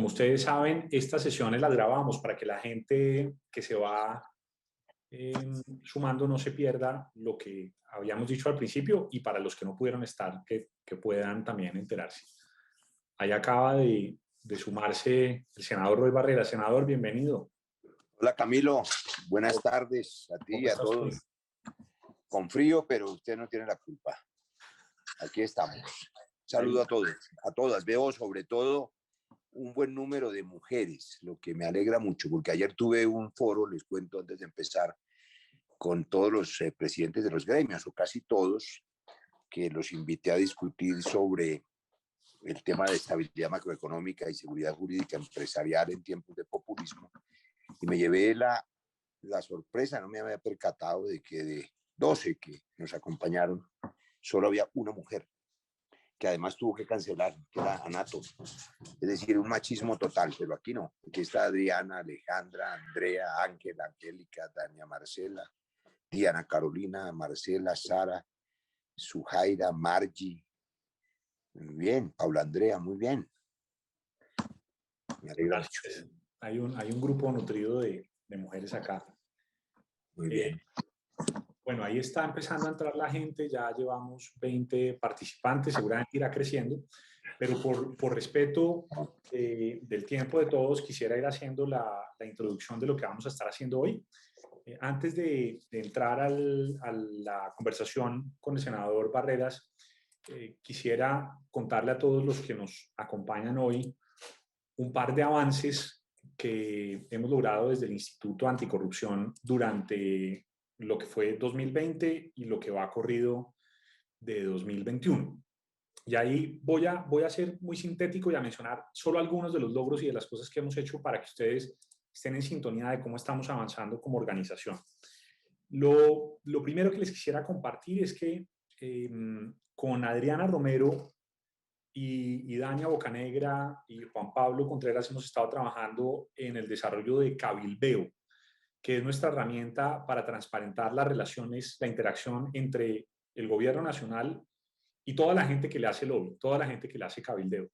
Como ustedes saben, estas sesiones las grabamos para que la gente que se va sumando no se pierda lo que habíamos dicho al principio y para los que no pudieron estar, que puedan también enterarse. Ahí acaba de sumarse el senador Roy Barreras. Senador, bienvenido. Hola Camilo, buenas tardes a ti y a todos. Con frío, pero usted no tiene la culpa. Aquí estamos. Saludo a todos, a todas. Veo sobre todo un buen número de mujeres, lo que me alegra mucho, porque ayer tuve un foro, les cuento antes de empezar, con todos los presidentes de los gremios, o casi todos, que los invité a discutir sobre el tema de estabilidad macroeconómica y seguridad jurídica empresarial en tiempos de populismo. Y me llevé la sorpresa, no me había percatado de que de 12 que nos acompañaron, solo había una mujer, que además tuvo que cancelar, que era Anato. Es decir, un machismo total, pero aquí no. Aquí está Adriana, Alejandra, Andrea, Ángela, Angélica, Dania, Marcela, Diana Carolina, Marcela, Sara, Sujaira, Margie. Muy bien, Paula Andrea, muy bien. Me alegra mucho. Hay un grupo nutrido de mujeres acá. Muy bien. Bueno, ahí está empezando a entrar la gente, ya llevamos 20 participantes, seguramente irá creciendo, pero por respeto del tiempo de todos, quisiera ir haciendo la introducción de lo que vamos a estar haciendo hoy. Antes de entrar a la conversación con el senador Barreras, quisiera contarle a todos los que nos acompañan hoy un par de avances que hemos logrado desde el Instituto Anticorrupción durante lo que fue 2020 y lo que va corrido de 2021. Y ahí voy a ser muy sintético y a mencionar solo algunos de los logros y de las cosas que hemos hecho para que ustedes estén en sintonía de cómo estamos avanzando como organización. Lo primero que les quisiera compartir es que con Adriana Romero y Dania Bocanegra y Juan Pablo Contreras hemos estado trabajando en el desarrollo de Cabildeo, que es nuestra herramienta para transparentar las relaciones, la interacción entre el gobierno nacional y toda la gente que le hace lobby, toda la gente que le hace cabildeo.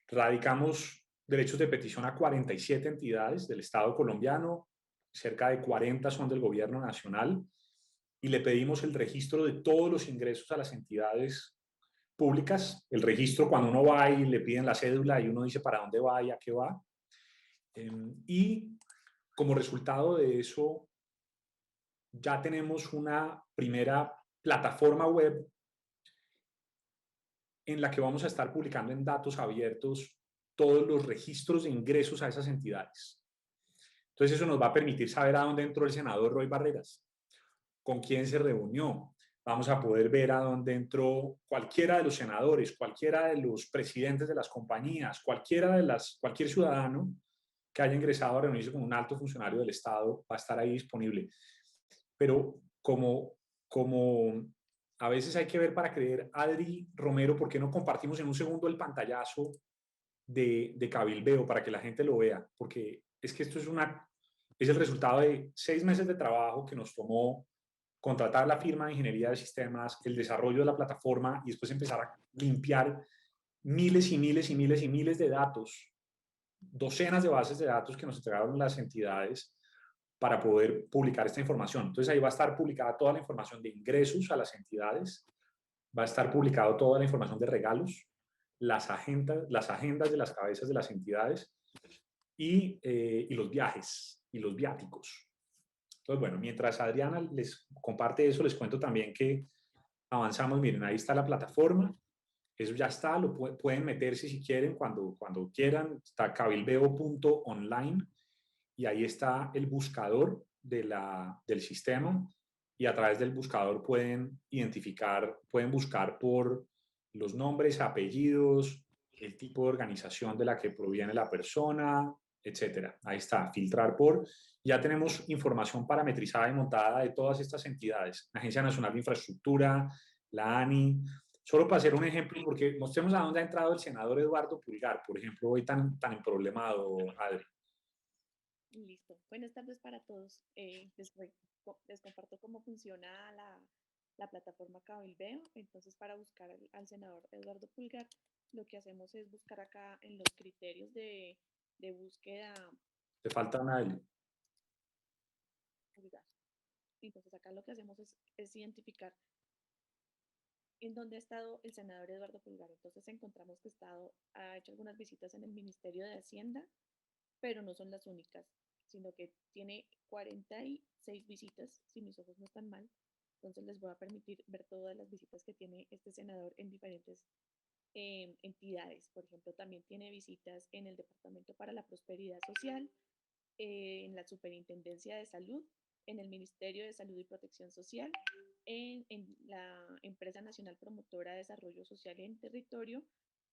Radicamos derechos de petición a 47 entidades del Estado colombiano, cerca de 40 son del gobierno nacional, y le pedimos el registro de todos los ingresos a las entidades públicas, el registro cuando uno va y le piden la cédula y uno dice para dónde va y a qué va. Y como resultado de eso, ya tenemos una primera plataforma web en la que vamos a estar publicando en datos abiertos todos los registros de ingresos a esas entidades. Entonces eso nos va a permitir saber a dónde entró el senador Roy Barreras, con quién se reunió. Vamos a poder ver a dónde entró cualquiera de los senadores, cualquiera de los presidentes de las compañías, cualquier ciudadano que haya ingresado a reunirse con un alto funcionario del Estado va a estar ahí disponible. Pero como a veces hay que ver para creer, Adri Romero, ¿por qué no compartimos en un segundo el pantallazo de Cabildeo para que la gente lo vea? Porque es que esto es el resultado de 6 meses de trabajo que nos tomó contratar la firma de ingeniería de sistemas, el desarrollo de la plataforma y después empezar a limpiar miles y miles y miles y miles de datos, docenas de bases de datos que nos entregaron las entidades para poder publicar esta información. Entonces ahí va a estar publicada toda la información de ingresos a las entidades, va a estar publicado toda la información de regalos, las agendas de las cabezas de las entidades y los viajes y los viáticos. Entonces, bueno, mientras Adriana les comparte eso, les cuento también que avanzamos. Miren, ahí está la plataforma. Eso ya está, pueden meterse si quieren, cuando quieran. Está cabildeo.online y ahí está el buscador del sistema y a través del buscador pueden buscar por los nombres, apellidos, el tipo de organización de la que proviene la persona, etcétera. Ahí está, filtrar por. Ya tenemos información parametrizada y montada de todas estas entidades. La Agencia Nacional de Infraestructura, la ANI. Solo para hacer un ejemplo, porque mostremos a dónde ha entrado el senador Eduardo Pulgar, por ejemplo, hoy tan emproblemado, Adri. Listo. Buenas tardes para todos. Les comparto cómo funciona la plataforma Cabildeo. Entonces, para buscar al senador Eduardo Pulgar, lo que hacemos es buscar acá en los criterios de búsqueda. Te falta una L. Entonces acá lo que hacemos es identificar en dónde ha estado el senador Eduardo Pulgar. Entonces encontramos que ha hecho algunas visitas en el Ministerio de Hacienda, pero no son las únicas, sino que tiene 46 visitas, si mis ojos no están mal. Entonces les voy a permitir ver todas las visitas que tiene este senador en diferentes entidades. Por ejemplo, también tiene visitas en el Departamento para la Prosperidad Social, en la Superintendencia de Salud, en el Ministerio de Salud y Protección Social, en la Empresa Nacional Promotora de Desarrollo Social en Territorio,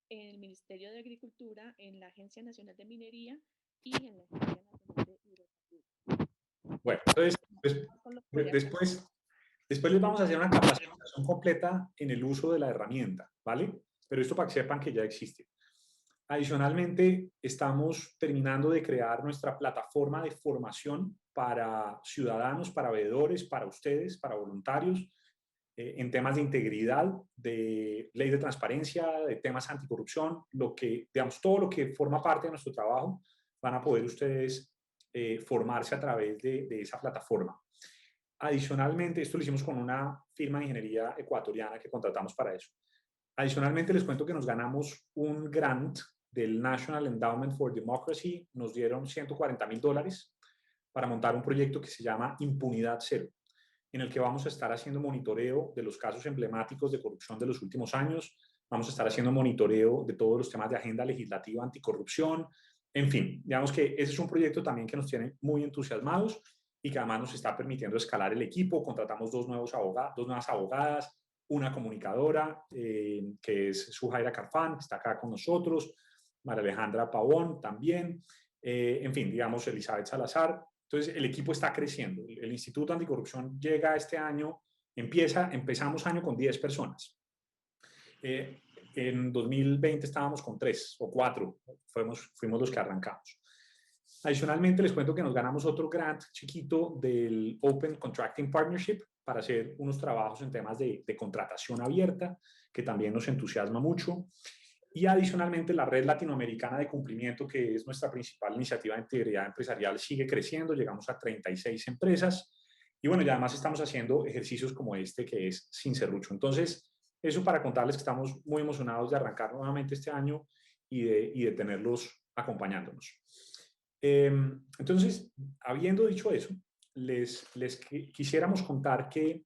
en el Ministerio de Agricultura, en la Agencia Nacional de Minería y en la Agencia Nacional de Hidrocarburos. Bueno, entonces, después les vamos a hacer una capacitación completa en el uso de la herramienta, ¿vale? Pero esto para que sepan que ya existe. Adicionalmente, estamos terminando de crear nuestra plataforma de formación para ciudadanos, para veedores, para ustedes, para voluntarios, en temas de integridad, de ley de transparencia, de temas anticorrupción, digamos, todo lo que forma parte de nuestro trabajo, van a poder ustedes formarse a través de esa plataforma. Adicionalmente, esto lo hicimos con una firma de ingeniería ecuatoriana que contratamos para eso. Adicionalmente, les cuento que nos ganamos un grant del National Endowment for Democracy. Nos dieron $140,000 para montar un proyecto que se llama Impunidad Cero, en el que vamos a estar haciendo monitoreo de los casos emblemáticos de corrupción de los últimos años. Vamos a estar haciendo monitoreo de todos los temas de agenda legislativa anticorrupción. En fin, digamos que ese es un proyecto también que nos tiene muy entusiasmados y que además nos está permitiendo escalar el equipo. Contratamos dos nuevas abogadas, una comunicadora, que es Sujaira Carfán, que está acá con nosotros, María Alejandra Pavón también, en fin, digamos, Elizabeth Salazar. Entonces, el equipo está creciendo. El Instituto Anticorrupción llega este año, empezamos año con 10 personas. En 2020 estábamos con 3 o 4, fuimos los que arrancamos. Adicionalmente, les cuento que nos ganamos otro grant chiquito del Open Contracting Partnership para hacer unos trabajos en temas de contratación abierta, que también nos entusiasma mucho. Y adicionalmente, la Red Latinoamericana de Cumplimiento, que es nuestra principal iniciativa de integridad empresarial, sigue creciendo, llegamos a 36 empresas. Y bueno, y además estamos haciendo ejercicios como este, que es Sin Serrucho. Entonces, eso para contarles que estamos muy emocionados de arrancar nuevamente este año y de tenerlos acompañándonos. Entonces, habiendo dicho eso, les quisiéramos contar que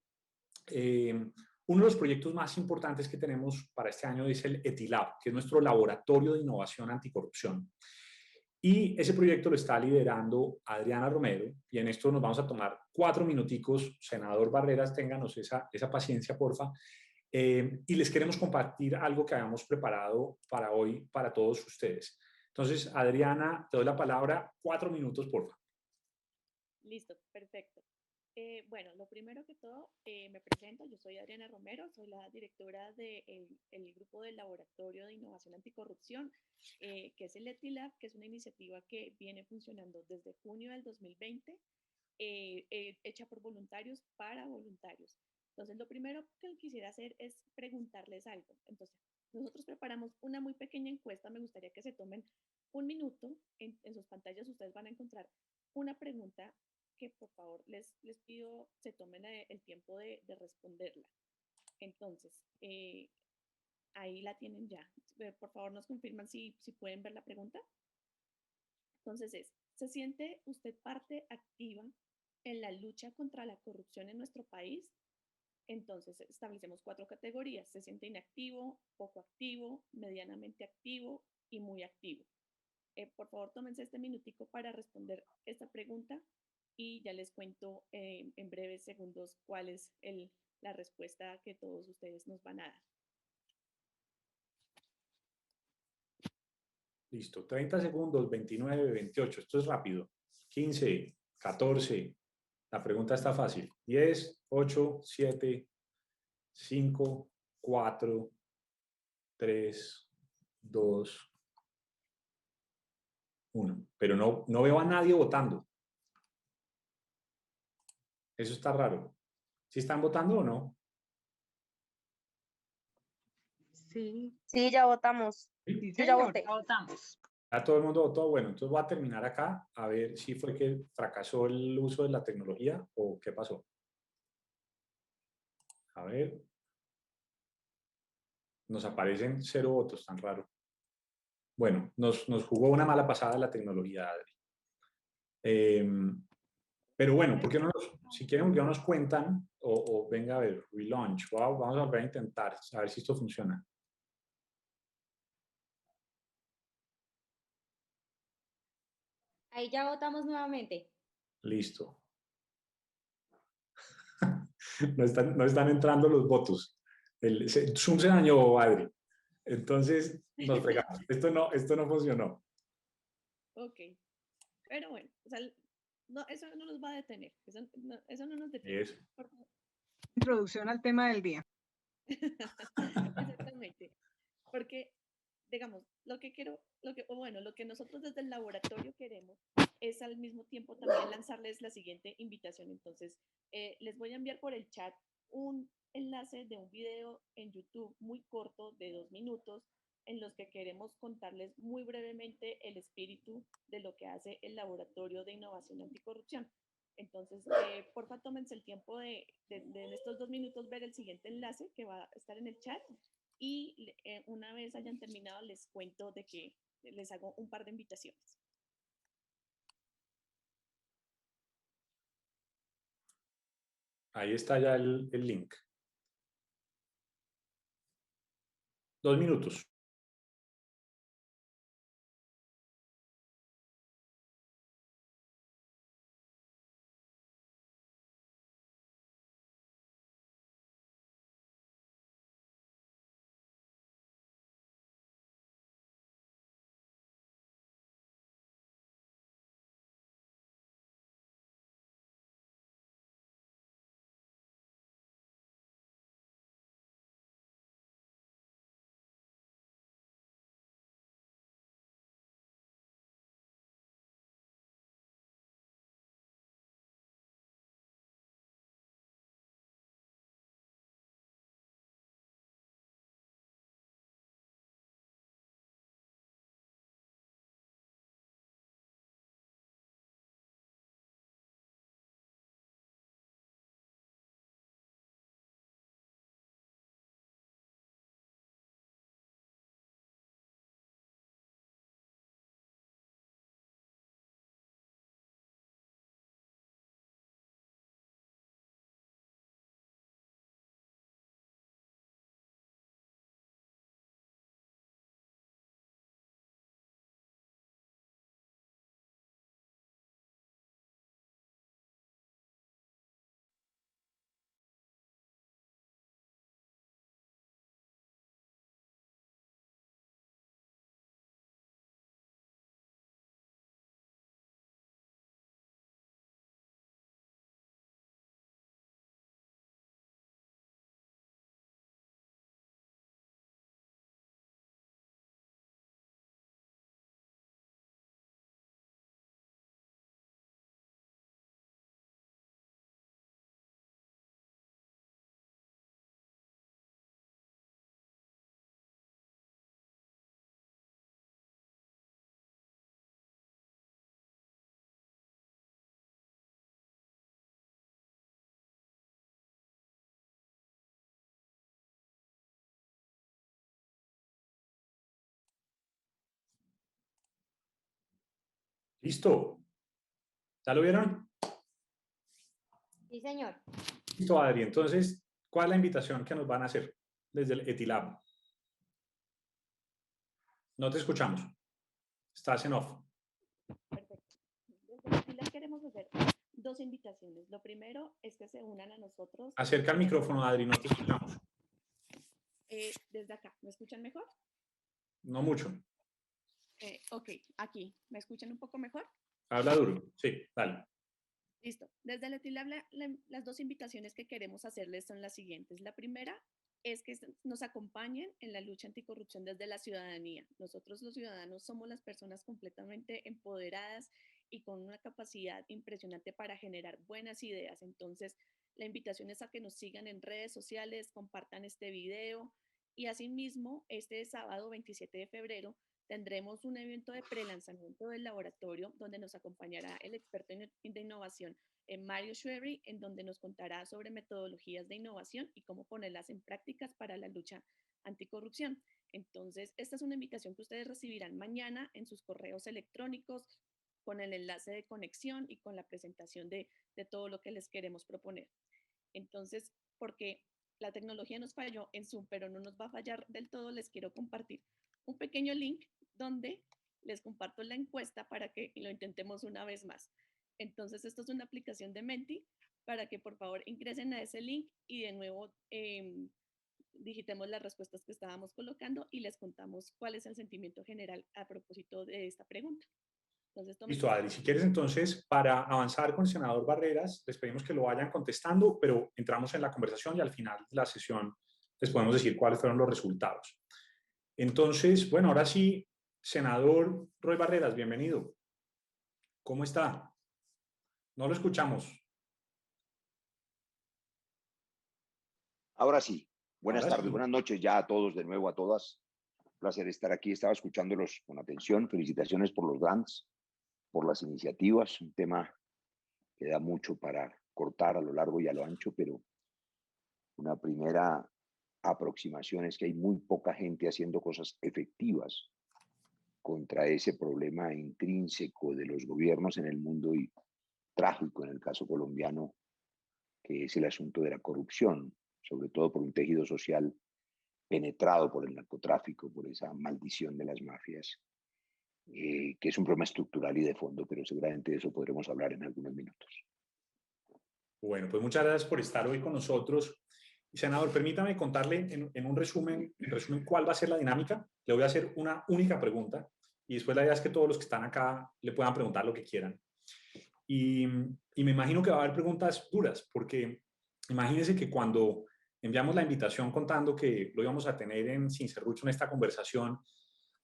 uno de los proyectos más importantes que tenemos para este año es el ETILAB, que es nuestro laboratorio de innovación anticorrupción. Y ese proyecto lo está liderando Adriana Romero, y en esto nos vamos a tomar 4 minuticos. Senador Barreras, ténganos esa paciencia, porfa. Y les queremos compartir algo que habíamos preparado para hoy, para todos ustedes. Entonces, Adriana, te doy la palabra, 4 minutos, porfa. Listo, perfecto. Bueno, lo primero que todo, me presento, yo soy Adriana Romero, soy la directora del grupo del Laboratorio de Innovación Anticorrupción, que es el ETILAB, que es una iniciativa que viene funcionando desde junio del 2020, hecha por voluntarios para voluntarios. Entonces, lo primero que quisiera hacer es preguntarles algo. Entonces, nosotros preparamos una muy pequeña encuesta, me gustaría que se tomen un minuto, en sus pantallas ustedes van a encontrar una pregunta que por favor les pido se tomen el tiempo de responderla. Entonces, ahí la tienen ya. Por favor nos confirman si pueden ver la pregunta. Entonces ¿se siente usted parte activa en la lucha contra la corrupción en nuestro país? Entonces establecemos 4 categorías. Se siente inactivo, poco activo, medianamente activo y muy activo. Por favor, tómense este minutico para responder esta pregunta y ya les cuento en breves segundos cuál es la respuesta que todos ustedes nos van a dar. Listo, 30 segundos, 29, 28, esto es rápido. 15, 14, la pregunta está fácil. 10, 8, 7, 5, 4, 3, 2, 1. Pero no veo a nadie votando. Eso está raro. ¿Sí están votando o no? Sí, Sí, ya votamos. ¿Sí? Yo ya señor, voté. ya votamos. Ya todo el mundo votó. Bueno, entonces voy a terminar acá a ver si fue que fracasó el uso de la tecnología o qué pasó. A ver. Nos aparecen 0 votos, tan raro. Bueno, nos jugó una mala pasada la tecnología, Adri. Pero bueno, ¿por qué no si quieren, ya nos cuentan o venga a ver, relaunch, wow, vamos a volver a intentar, a ver si esto funciona. Ahí ya votamos nuevamente. Listo. No están entrando los votos. Zoom se dañó, Adri. Entonces nos fregamos. Esto no funcionó. Ok, pero bueno, o sea, no, eso no nos va a detener, eso no nos detiene. Eso. Introducción al tema del día. Exactamente, porque, digamos, lo que nosotros desde el laboratorio queremos es al mismo tiempo también lanzarles la siguiente invitación. Entonces, les voy a enviar por el chat un enlace de un video en YouTube muy corto de 2 minutos en los que queremos contarles muy brevemente el espíritu de lo que hace el Laboratorio de Innovación Anticorrupción. Entonces, porfa, tómense el tiempo de en estos 2 minutos ver el siguiente enlace que va a estar en el chat y una vez hayan terminado les cuento de que les hago un par de invitaciones. Ahí está ya el link. 2 minutos. Listo. ¿Ya lo vieron? Sí, señor. Listo, Adri. Entonces, ¿cuál es la invitación que nos van a hacer desde el Etilab? No te escuchamos. Estás en off. Perfecto. Desde aquí les queremos hacer 2 invitaciones. Lo primero es que se unan a nosotros. Acerca el micrófono, Adri, no te escuchamos. Desde acá, ¿me escuchan mejor? No mucho. Ok, aquí, ¿me escuchan un poco mejor? Habla duro. Sí, dale. Listo. Desde el Etilab, las 2 invitaciones que queremos hacerles son las siguientes. La primera es que nos acompañen en la lucha anticorrupción desde la ciudadanía. Nosotros los ciudadanos somos las personas completamente empoderadas y con una capacidad impresionante para generar buenas ideas. Entonces, la invitación es a que nos sigan en redes sociales, compartan este video Y asimismo, este sábado 27 de febrero tendremos un evento de prelanzamiento del laboratorio donde nos acompañará el experto de innovación Mario Schwery, en donde nos contará sobre metodologías de innovación y cómo ponerlas en prácticas para la lucha anticorrupción. Entonces, esta es una invitación que ustedes recibirán mañana en sus correos electrónicos con el enlace de conexión y con la presentación de todo lo que les queremos proponer. Entonces, porque la tecnología nos falló en Zoom, pero no nos va a fallar del todo, les quiero compartir un pequeño link donde les comparto la encuesta para que lo intentemos una vez más. Entonces, esto es una aplicación de Menti para que por favor ingresen a ese link y de nuevo digitemos las respuestas que estábamos colocando y les contamos cuál es el sentimiento general a propósito de esta pregunta. Entonces, listo, Adri. Si quieres, entonces, para avanzar con el senador Barreras, les pedimos que lo vayan contestando, pero entramos en la conversación y al final de la sesión les podemos decir cuáles fueron los resultados. Entonces, bueno, ahora sí, senador Roy Barreras, bienvenido. ¿Cómo está? No lo escuchamos. Ahora sí, buenas Ahora tardes, sí. buenas noches ya a todos, de nuevo a todas. Un placer estar aquí, estaba escuchándolos con atención. Felicitaciones por los grants, por las iniciativas, un tema que da mucho para cortar a lo largo y a lo ancho, pero una primera aproximación es que hay muy poca gente haciendo cosas efectivas contra ese problema intrínseco de los gobiernos en el mundo y trágico en el caso colombiano, que es el asunto de la corrupción, sobre todo por un tejido social penetrado por el narcotráfico, por esa maldición de las mafias, que es un problema estructural y de fondo, pero seguramente de eso podremos hablar en algunos minutos. Bueno, pues muchas gracias por estar hoy con nosotros. Senador, permítame contarle en un resumen, cuál va a ser la dinámica. Le voy a hacer una única pregunta y después la idea es que todos los que están acá le puedan preguntar lo que quieran. Y me imagino que va a haber preguntas duras, porque imagínense que cuando enviamos la invitación contando que lo íbamos a tener en Sin Serrucho en esta conversación,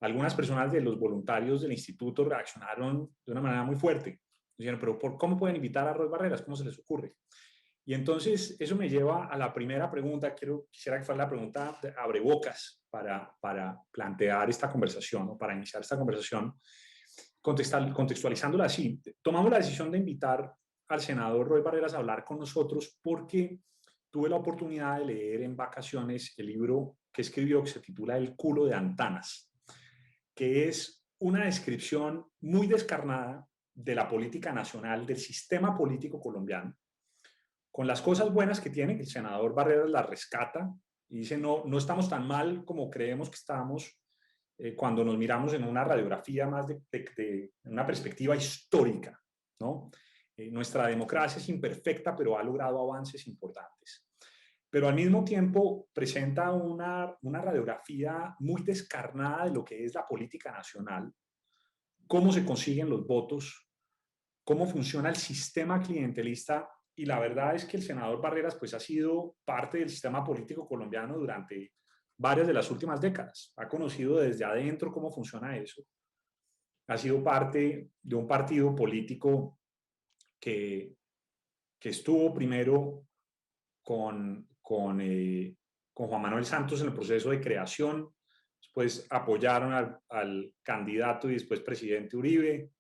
algunas personas de los voluntarios del instituto reaccionaron de una manera muy fuerte. Dijeron, pero ¿cómo pueden invitar a Roy Barreras? ¿Cómo se les ocurre? Y entonces eso me lleva a la primera pregunta. Quisiera que fuera la pregunta de abrebocas para plantear esta conversación o para iniciar esta conversación, contextualizándola así. Tomamos la decisión de invitar al senador Roy Barreras a hablar con nosotros porque tuve la oportunidad de leer en vacaciones el libro que escribió que se titula El culo de Antanas, que es una descripción muy descarnada de la política nacional, del sistema político colombiano, con las cosas buenas que tiene, que el senador Barreras las rescata y dice, no estamos tan mal como creemos que estamos cuando nos miramos en una radiografía más de una perspectiva histórica, ¿no? Nuestra democracia es imperfecta, pero ha logrado avances importantes. Pero al mismo tiempo presenta una radiografía muy descarnada de lo que es la política nacional, cómo se consiguen los votos, cómo funciona el sistema clientelista, y la verdad es que el senador Barreras pues ha sido parte del sistema político colombiano durante varias de las últimas décadas. Ha conocido desde adentro cómo funciona eso. Ha sido parte de un partido político que estuvo primero con Juan Manuel Santos en el proceso de creación, después apoyaron al candidato y después presidente Uribe,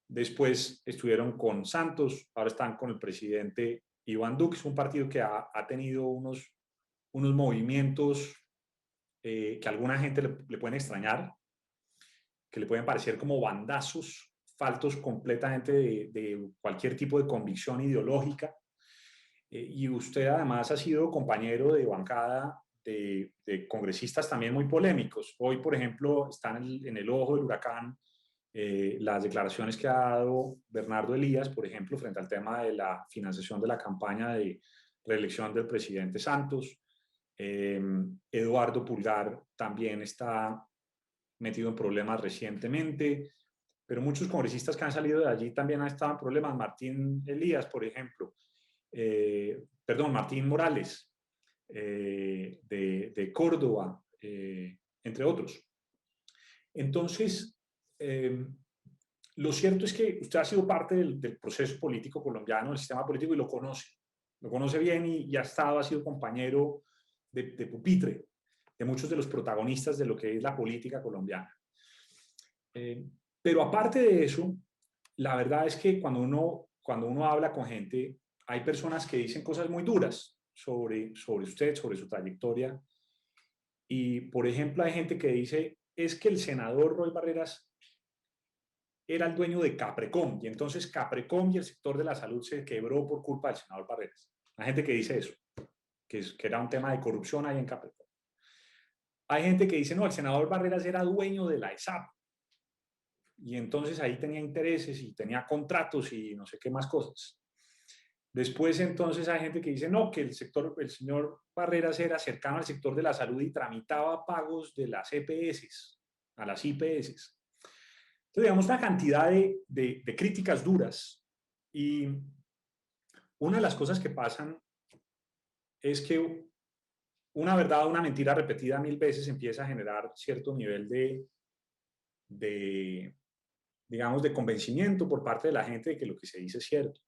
después estuvieron con Santos, ahora están con el presidente Iván Duque. Es un partido que ha tenido unos movimientos que a alguna gente le pueden extrañar, que le pueden parecer como bandazos, faltos completamente de cualquier tipo de convicción ideológica. Y usted además ha sido compañero de bancada de congresistas también muy polémicos. Hoy, por ejemplo, están en el ojo del huracán las declaraciones que ha dado Bernardo Elías, por ejemplo, frente al tema de la financiación de la campaña de reelección del presidente Santos. Eduardo Pulgar también está metido en problemas recientemente, pero muchos congresistas que han salido de allí también han estado en problemas. Martín Elías, por ejemplo, Martín Morales, de Córdoba, entre otros. Entonces, lo cierto es que usted ha sido parte del proceso político colombiano, del sistema político, y lo conoce bien y ha sido compañero de pupitre. de muchos de los protagonistas de lo que es la política colombiana. Pero aparte de eso, la verdad es que cuando uno habla con gente, hay personas que dicen cosas muy duras sobre usted, sobre su trayectoria. Y, por ejemplo, hay gente que dice, es que el senador Roy Barreras era el dueño de Caprecom, y entonces Caprecom y el sector de la salud se quebró por culpa del senador Barreras. Hay gente que dice eso, que era un tema de corrupción ahí en Caprecom. Hay gente que dice, no, el senador Barreras era dueño de la ESAP, y entonces ahí tenía intereses y tenía contratos y no sé qué más cosas. Después entonces hay gente que dice, no, que el señor Barreras era cercano al sector de la salud y tramitaba pagos de las EPS, a las IPS. Entonces, digamos, una cantidad de críticas duras. Y una de las cosas que pasan es que una verdad o una mentira repetida 1000 veces empieza a generar cierto nivel digamos, de convencimiento por parte de la gente de que lo que se dice es cierto.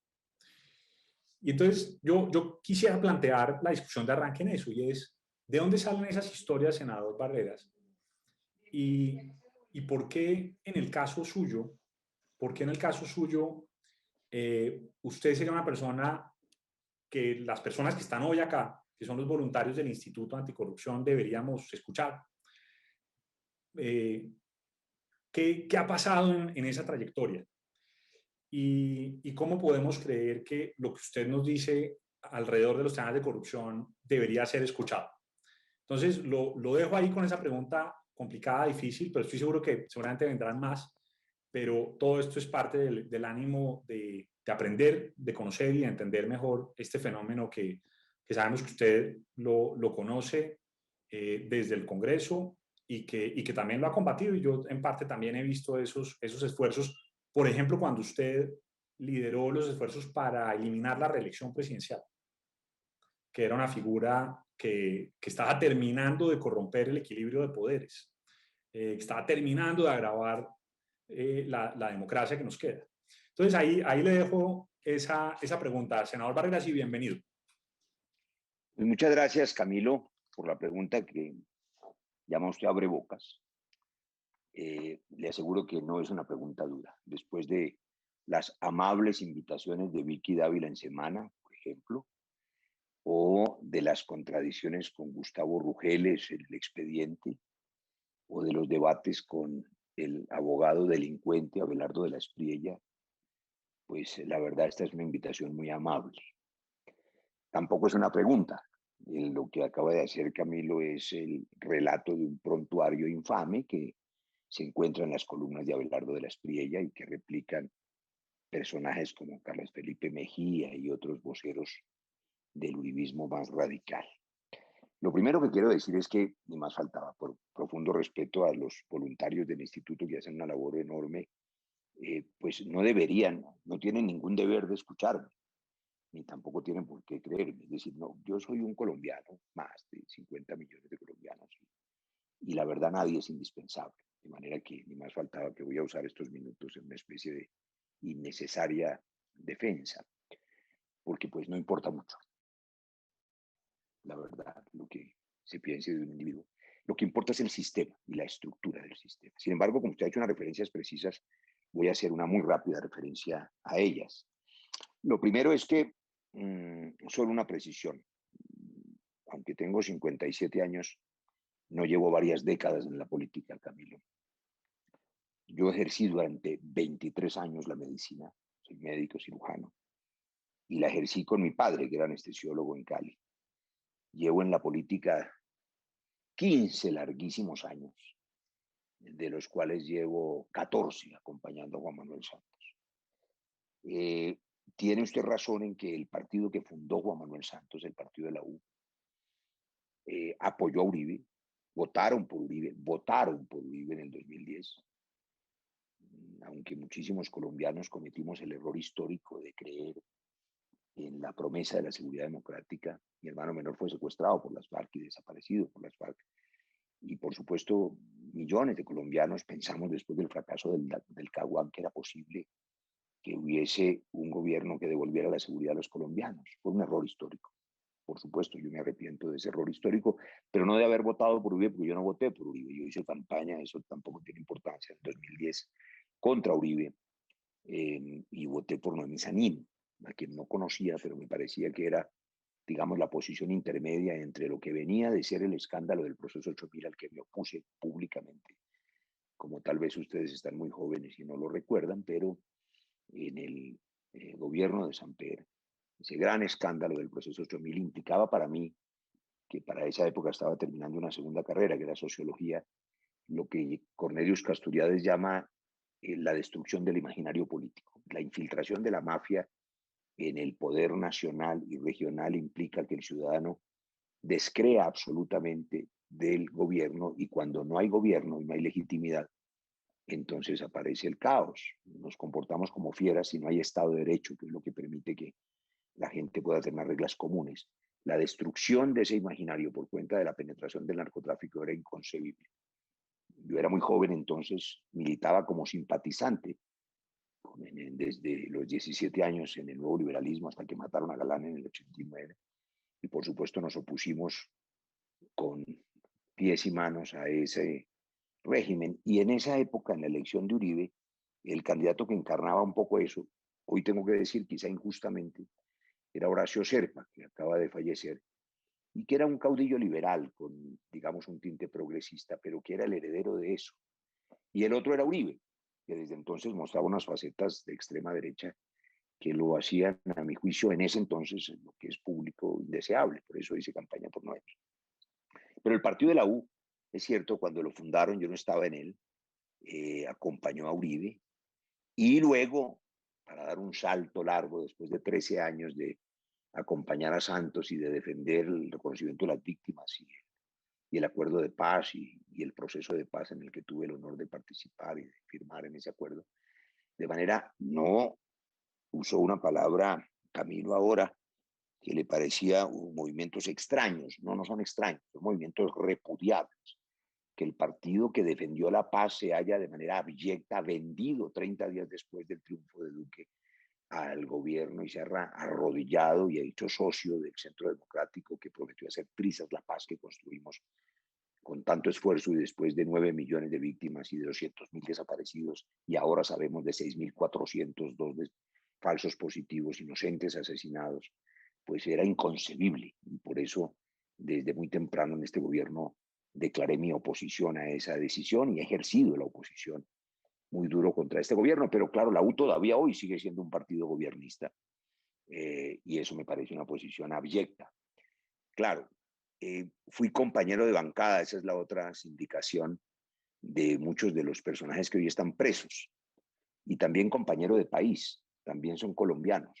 Y entonces yo quisiera plantear la discusión de arranque en eso, y es, ¿de dónde salen esas historias, senador Barreras? Y por qué en el caso suyo, usted sería una persona que las personas que están hoy acá, que son los voluntarios del Instituto Anticorrupción, deberíamos escuchar? ¿Qué ha pasado en esa trayectoria? Y cómo podemos creer que lo que usted nos dice alrededor de los temas de corrupción debería ser escuchado. Entonces, lo dejo ahí con esa pregunta complicada, difícil, pero estoy seguro que seguramente vendrán más, pero todo esto es parte del ánimo de aprender, de conocer y de entender mejor este fenómeno que sabemos que usted lo conoce desde el Congreso y que también lo ha combatido, y yo en parte también he visto esos esfuerzos. Por ejemplo, cuando usted lideró los esfuerzos para eliminar la reelección presidencial, que era una figura que estaba terminando de corromper el equilibrio de poderes, que estaba terminando de agravar la democracia que nos queda. Entonces, ahí le dejo esa pregunta. Senador Barreras, y bienvenido. Pues muchas gracias, Camilo, por la pregunta que llama usted abre bocas. Le aseguro que no es una pregunta dura. Después de las amables invitaciones de Vicky Dávila en semana, por ejemplo, o de las contradicciones con Gustavo Rugeles en el expediente, o de los debates con el abogado delincuente Abelardo de la Espriella, pues la verdad esta es una invitación muy amable. Tampoco es una pregunta. Lo que acaba de hacer Camilo es el relato de un prontuario infame que se encuentra en las columnas de Abelardo de la Espriella y que replican personajes como Carlos Felipe Mejía y otros voceros del uribismo más radical. Lo primero que quiero decir es que, ni más faltaba, por profundo respeto a los voluntarios del instituto que hacen una labor enorme, pues no deberían, no tienen ningún deber de escucharme, ni tampoco tienen por qué creerme. Es decir, no, yo soy un colombiano, más de 50 millones de colombianos, y la verdad nadie es indispensable. De manera que ni más faltaba que voy a usar estos minutos en una especie de innecesaria defensa, porque pues no importa mucho, la verdad, lo que se piense de un individuo. Lo que importa es el sistema y la estructura del sistema. Sin embargo, como usted ha hecho unas referencias precisas, voy a hacer una muy rápida referencia a ellas. Lo primero es que, solo una precisión, aunque tengo 57 años, no llevo varias décadas en la política, Camilo. Yo ejercí durante 23 años la medicina, soy médico cirujano, y la ejercí con mi padre, que era anestesiólogo en Cali. Llevo en la política 15 larguísimos años, de los cuales llevo 14 acompañando a Juan Manuel Santos. Tiene usted razón en que el partido que fundó Juan Manuel Santos, el partido de la U, apoyó a Uribe, votaron por Uribe en el 2010, aunque muchísimos colombianos cometimos el error histórico de creer en la promesa de la seguridad democrática. Mi hermano menor fue secuestrado por las FARC y desaparecido por las FARC. Y por supuesto, millones de colombianos pensamos después del fracaso del Caguán que era posible que hubiese un gobierno que devolviera la seguridad a los colombianos. Fue un error histórico. por supuesto, yo me arrepiento de ese error histórico, pero no de haber votado por Uribe, porque yo no voté por Uribe, yo hice campaña, eso tampoco tiene importancia, en 2010 contra Uribe, y voté por Noemí Sanín, a quien no conocía, pero me parecía que era, digamos, la posición intermedia entre lo que venía de ser el escándalo del proceso 8000 al que me opuse públicamente, como tal vez ustedes están muy jóvenes y no lo recuerdan, pero en el gobierno de Samper, ese gran escándalo del proceso 8000 implicaba para mí, que para esa época estaba terminando una segunda carrera, que era sociología, lo que Cornelius Castoriadis llama la destrucción del imaginario político. La infiltración de la mafia en el poder nacional y regional implica que el ciudadano descrea absolutamente del gobierno, y cuando no hay gobierno y no hay legitimidad, entonces aparece el caos. Nos comportamos como fieras y no hay Estado de Derecho, que es lo que permite que la gente pueda tener reglas comunes. La destrucción de ese imaginario por cuenta de la penetración del narcotráfico era inconcebible. Yo era muy joven, entonces militaba como simpatizante desde los 17 años en el nuevo liberalismo hasta que mataron a Galán en el 89. Y por supuesto nos opusimos con pies y manos a ese régimen. Y en esa época, en la elección de Uribe, el candidato que encarnaba un poco eso, hoy tengo que decir, quizá injustamente, era Horacio Serpa, que acaba de fallecer, y que era un caudillo liberal con, digamos, un tinte progresista, pero que era el heredero de eso. Y el otro era Uribe, que desde entonces mostraba unas facetas de extrema derecha que lo hacían, a mi juicio, en ese entonces, lo que es público, indeseable. Por eso hice campaña por Noemi. Pero el partido de la U, es cierto, cuando lo fundaron, yo no estaba en él, acompañó a Uribe, y luego, para dar un salto largo, después de 13 años de acompañar a Santos y de defender el reconocimiento de las víctimas y el acuerdo de paz y el proceso de paz en el que tuve el honor de participar y de firmar en ese acuerdo, de manera, no usó una palabra Camilo ahora que le parecía movimientos extraños. No, no son extraños, son movimientos repudiables. Que el partido que defendió la paz se haya de manera abyecta vendido 30 días después del triunfo de Duque al gobierno y se ha arrodillado y ha hecho socio del Centro Democrático, que prometió hacer trizas la paz que construimos con tanto esfuerzo, y después de 9 millones de víctimas y de 200.000 desaparecidos, y ahora sabemos de 6.402 falsos positivos, inocentes asesinados, pues era inconcebible. Y por eso, desde muy temprano en este gobierno, declaré mi oposición a esa decisión y he ejercido la oposición muy duro contra este gobierno. Pero claro, la U todavía hoy sigue siendo un partido gobernista, y eso me parece una posición abyecta. Claro, fui compañero de bancada, esa es la otra sindicación de muchos de los personajes que hoy están presos, y también compañero de país, también son colombianos.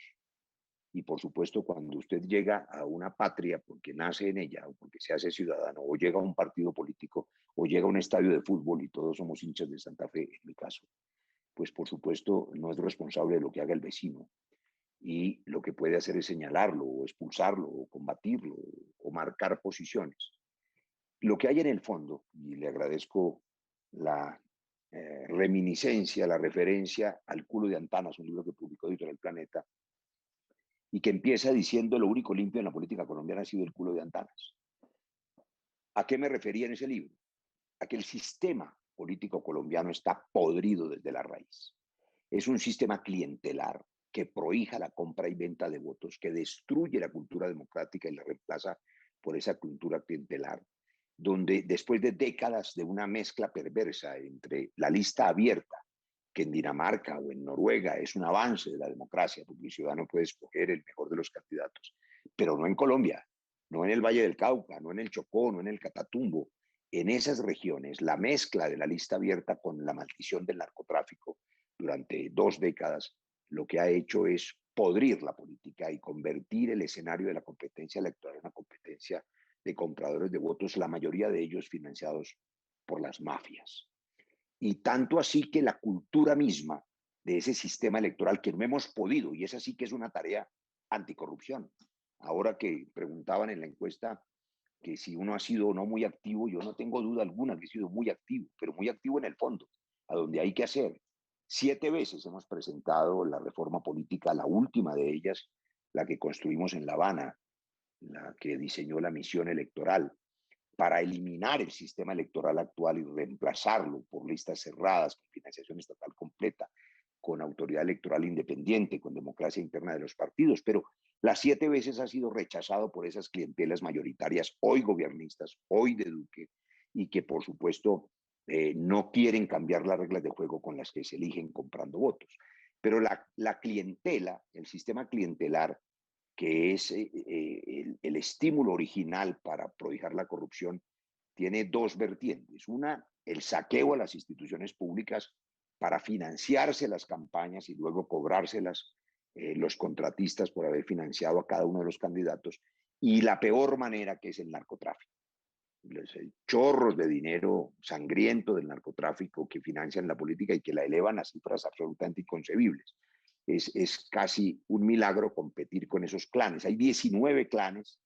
Y por supuesto, cuando usted llega a una patria porque nace en ella o porque se hace ciudadano, o llega a un partido político, o llega a un estadio de fútbol, y todos somos hinchas de Santa Fe, en mi caso, pues por supuesto no es responsable de lo que haga el vecino, y lo que puede hacer es señalarlo o expulsarlo o combatirlo o marcar posiciones. Lo que hay en el fondo, y le agradezco la reminiscencia, la referencia al Culo de Antanas, un libro que publicó Editorial Planeta, y que empieza diciendo: lo único limpio en la política colombiana ha sido el culo de Antanas. ¿A qué me refería en ese libro? A que el sistema político colombiano está podrido desde la raíz. Es un sistema clientelar que prohíja la compra y venta de votos, que destruye la cultura democrática y la reemplaza por esa cultura clientelar, donde después de décadas de una mezcla perversa entre la lista abierta, que en Dinamarca o en Noruega es un avance de la democracia, porque el ciudadano puede escoger el mejor de los candidatos, pero no en Colombia, no en el Valle del Cauca, no en el Chocó, no en el Catatumbo. En esas regiones, la mezcla de la lista abierta con la maldición del narcotráfico durante 2 décadas, lo que ha hecho es podrir la política y convertir el escenario de la competencia electoral en una competencia de compradores de votos, la mayoría de ellos financiados por las mafias. Y tanto así que la cultura misma de ese sistema electoral, que no hemos podido, y esa sí que es una tarea anticorrupción. Ahora que preguntaban en la encuesta que si uno ha sido o no muy activo, yo no tengo duda alguna que he sido muy activo, pero muy activo en el fondo, a donde hay que hacer. 7 veces hemos presentado la reforma política, la última de ellas, la que construimos en La Habana, la que diseñó la misión electoral para eliminar el sistema electoral actual y reemplazarlo por listas cerradas, con financiación estatal completa, con autoridad electoral independiente, con democracia interna de los partidos, pero las 7 veces ha sido rechazado por esas clientelas mayoritarias, hoy gobiernistas, hoy de Duque, y que por supuesto no quieren cambiar las reglas de juego con las que se eligen comprando votos. Pero la clientela, el sistema clientelar, que es el estímulo original para prohijar la corrupción, tiene dos vertientes. Una, el saqueo a las instituciones públicas para financiarse las campañas y luego cobrárselas los contratistas por haber financiado a cada uno de los candidatos. Y la peor manera, que es el narcotráfico. Los chorros de dinero sangriento del narcotráfico que financian la política y que la elevan a cifras absolutamente inconcebibles. Es casi un milagro competir con esos clanes. Hay 19 clanes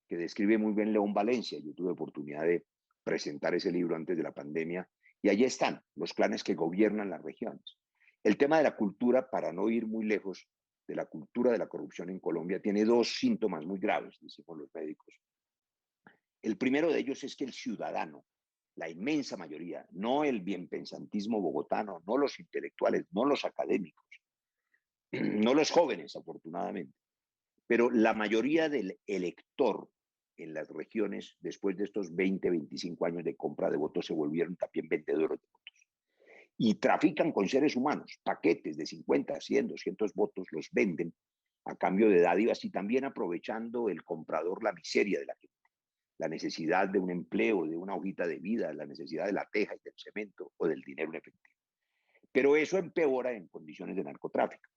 que describe muy bien León Valencia. Yo tuve oportunidad de presentar ese libro antes de la pandemia y allí están los clanes que gobiernan las regiones. El tema de la cultura, para no ir muy lejos de la cultura de la corrupción en Colombia, tiene dos síntomas muy graves, decimos los médicos. El primero de ellos es que el ciudadano, la inmensa mayoría, no el bienpensantismo bogotano, no los intelectuales, no los académicos, no los jóvenes, afortunadamente, pero la mayoría del elector en las regiones, después de estos 20, 25 años de compra de votos, se volvieron también vendedores de votos. Y trafican con seres humanos, paquetes de 50, 100, 200 votos, los venden a cambio de dádivas y también aprovechando el comprador la miseria de la gente, la necesidad de un empleo, de una hojita de vida, la necesidad de la teja y del cemento o del dinero en efectivo. Pero eso empeora en condiciones de narcotráfico.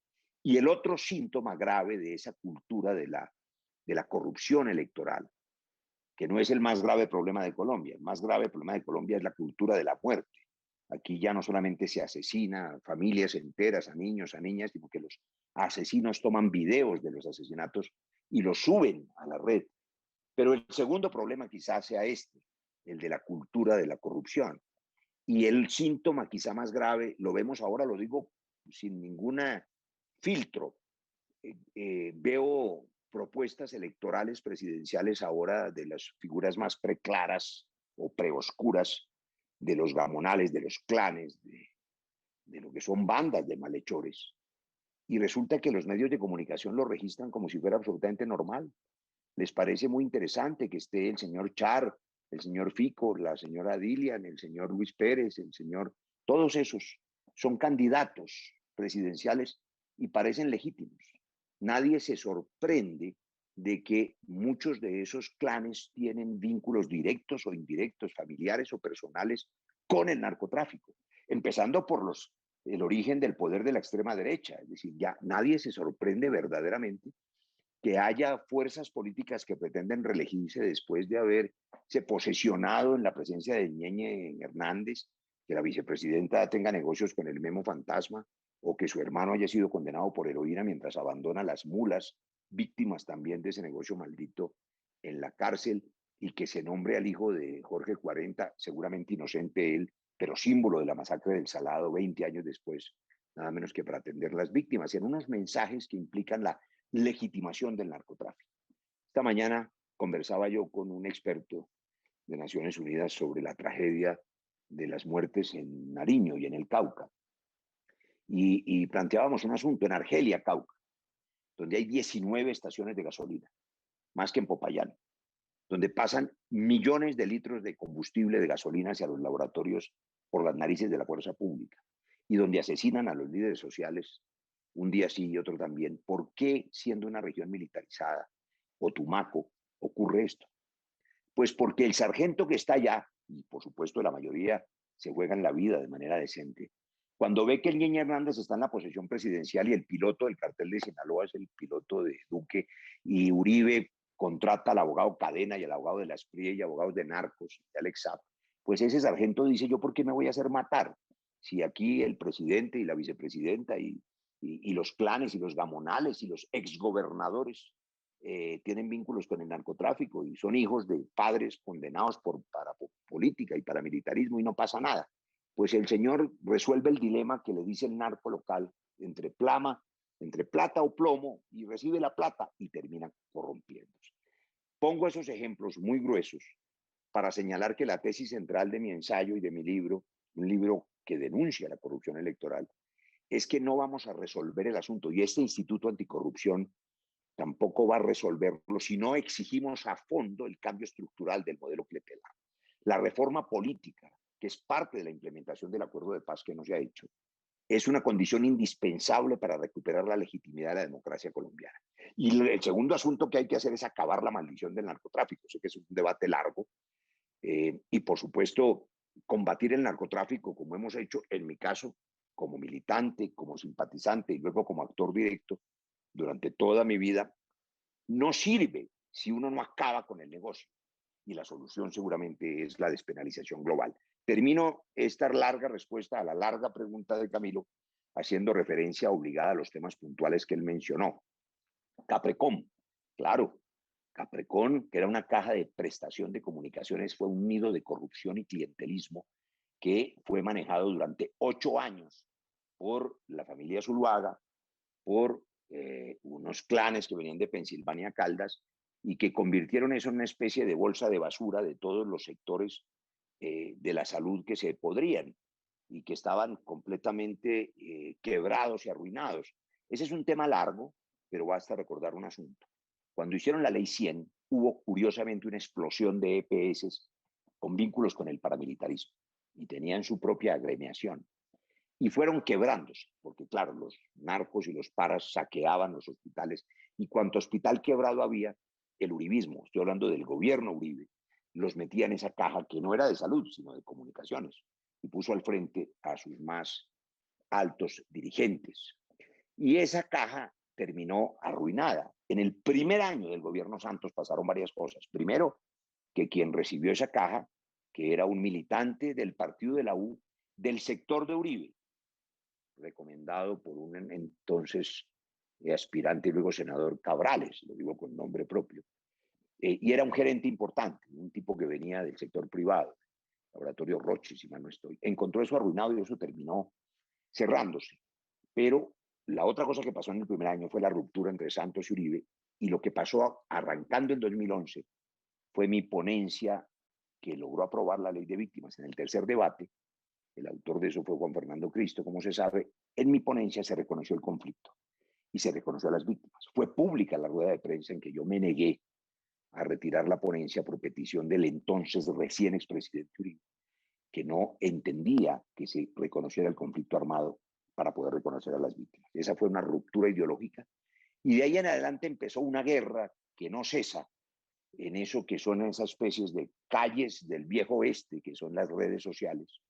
Y el otro síntoma grave de esa cultura de la corrupción electoral, que no es el más grave problema de Colombia, el más grave problema de Colombia es la cultura de la muerte. Aquí ya no solamente se asesina a familias enteras, a niños, a niñas, sino que los asesinos toman videos de los asesinatos y los suben a la red. Pero el segundo problema quizás sea este, el de la cultura de la corrupción. Y el síntoma quizá más grave, lo vemos ahora, lo digo sin ningún filtro. Veo propuestas electorales presidenciales ahora de las figuras más preclaras o preoscuras de los gamonales, de los clanes, de lo que son bandas de malhechores. Y resulta que los medios de comunicación lo registran como si fuera absolutamente normal. Les parece muy interesante que esté el señor Char, el señor Fico, la señora Dilian, el señor Luis Pérez, el señor... Todos esos son candidatos presidenciales y parecen legítimos. Nadie se sorprende de que muchos de esos clanes tienen vínculos directos o indirectos, familiares o personales con el narcotráfico, empezando por el origen del poder de la extrema derecha. Es decir, ya nadie se sorprende verdaderamente que haya fuerzas políticas que pretenden reelegirse después de haberse posesionado en la presencia de Ñeñe Hernández, que la vicepresidenta tenga negocios con el Memo Fantasma, o que su hermano haya sido condenado por heroína mientras abandona las mulas, víctimas también de ese negocio maldito, en la cárcel, y que se nombre al hijo de Jorge 40, seguramente inocente él, pero símbolo de la masacre del Salado 20 años después, nada menos que para atender las víctimas, en unos mensajes que implican la legitimación del narcotráfico. Esta mañana conversaba yo con un experto de Naciones Unidas sobre la tragedia de las muertes en Nariño y en el Cauca. Y planteábamos un asunto en Argelia, Cauca, donde hay 19 estaciones de gasolina, más que en Popayán, donde pasan millones de litros de combustible de gasolina hacia los laboratorios por las narices de la fuerza pública, y donde asesinan a los líderes sociales un día sí y otro también. ¿Por qué, siendo una región militarizada, o Tumaco, ocurre esto? Pues porque el sargento que está allá, y por supuesto la mayoría se juegan la vida de manera decente, cuando ve que el Ñeñe Hernández está en la posesión presidencial y el piloto del cartel de Sinaloa es el piloto de Duque, y Uribe contrata al abogado Cadena y al abogado de la Espriella y abogados de narcos, de Alex Saab, pues ese sargento dice: ¿yo por qué me voy a hacer matar? Si aquí el presidente y la vicepresidenta y los clanes y los gamonales y los exgobernadores tienen vínculos con el narcotráfico y son hijos de padres condenados para política y paramilitarismo y no pasa nada. Pues el señor resuelve el dilema que le dice el narco local entre plata o plomo, y recibe la plata y termina corrompiéndose. Pongo esos ejemplos muy gruesos para señalar que la tesis central de mi ensayo y de mi libro, un libro que denuncia la corrupción electoral, es que no vamos a resolver el asunto, y este Instituto Anticorrupción tampoco va a resolverlo si no exigimos a fondo el cambio estructural del modelo clientelar. La reforma política, que es parte de la implementación del acuerdo de paz que no se ha hecho, es una condición indispensable para recuperar la legitimidad de la democracia colombiana. Y el segundo asunto que hay que hacer es acabar la maldición del narcotráfico. Sé que es un debate largo, y por supuesto combatir el narcotráfico, como hemos hecho en mi caso, como militante, como simpatizante y luego como actor directo durante toda mi vida, no sirve si uno no acaba con el negocio. Y la solución seguramente es la despenalización global. Termino esta larga respuesta a la larga pregunta de Camilo haciendo referencia obligada a los temas puntuales que él mencionó. Caprecom, claro, Caprecom, que era una caja de prestación de comunicaciones, fue un nido de corrupción y clientelismo que fue manejado durante 8 años por la familia Zuluaga, por unos clanes que venían de Pensilvania Caldas y que convirtieron eso en una especie de bolsa de basura de todos los sectores de la salud que se podrían y que estaban completamente quebrados y arruinados. Ese es un tema largo, pero basta recordar un asunto. Cuando hicieron la ley 100, hubo curiosamente una explosión de EPS con vínculos con el paramilitarismo y tenían su propia agremiación. Y fueron quebrándose, porque claro, los narcos y los paras saqueaban los hospitales y cuanto hospital quebrado había, el uribismo, estoy hablando del gobierno Uribe, los metía en esa caja que no era de salud, sino de comunicaciones, y puso al frente a sus más altos dirigentes. Y esa caja terminó arruinada. En el primer año del gobierno Santos pasaron varias cosas. Primero, que quien recibió esa caja, que era un militante del partido de la U, del sector de Uribe, recomendado por un entonces aspirante y luego senador Cabrales, lo digo con nombre propio, y era un gerente importante, un tipo que venía del sector privado, Laboratorio Roche, si mal no estoy. Encontró eso arruinado y eso terminó cerrándose. Pero la otra cosa que pasó en el primer año fue la ruptura entre Santos y Uribe, y lo que pasó arrancando en 2011 fue mi ponencia que logró aprobar la ley de víctimas. En el tercer debate, el autor de eso fue Juan Fernando Cristo, como se sabe, en mi ponencia se reconoció el conflicto y se reconoció a las víctimas. Fue pública la rueda de prensa en que yo me negué a retirar la ponencia por petición del entonces recién expresidente Uribe, que no entendía que se reconociera el conflicto armado para poder reconocer a las víctimas. Esa fue una ruptura ideológica y de ahí en adelante empezó una guerra que no cesa en eso que son esas especies de calles del viejo oeste, que son las redes sociales,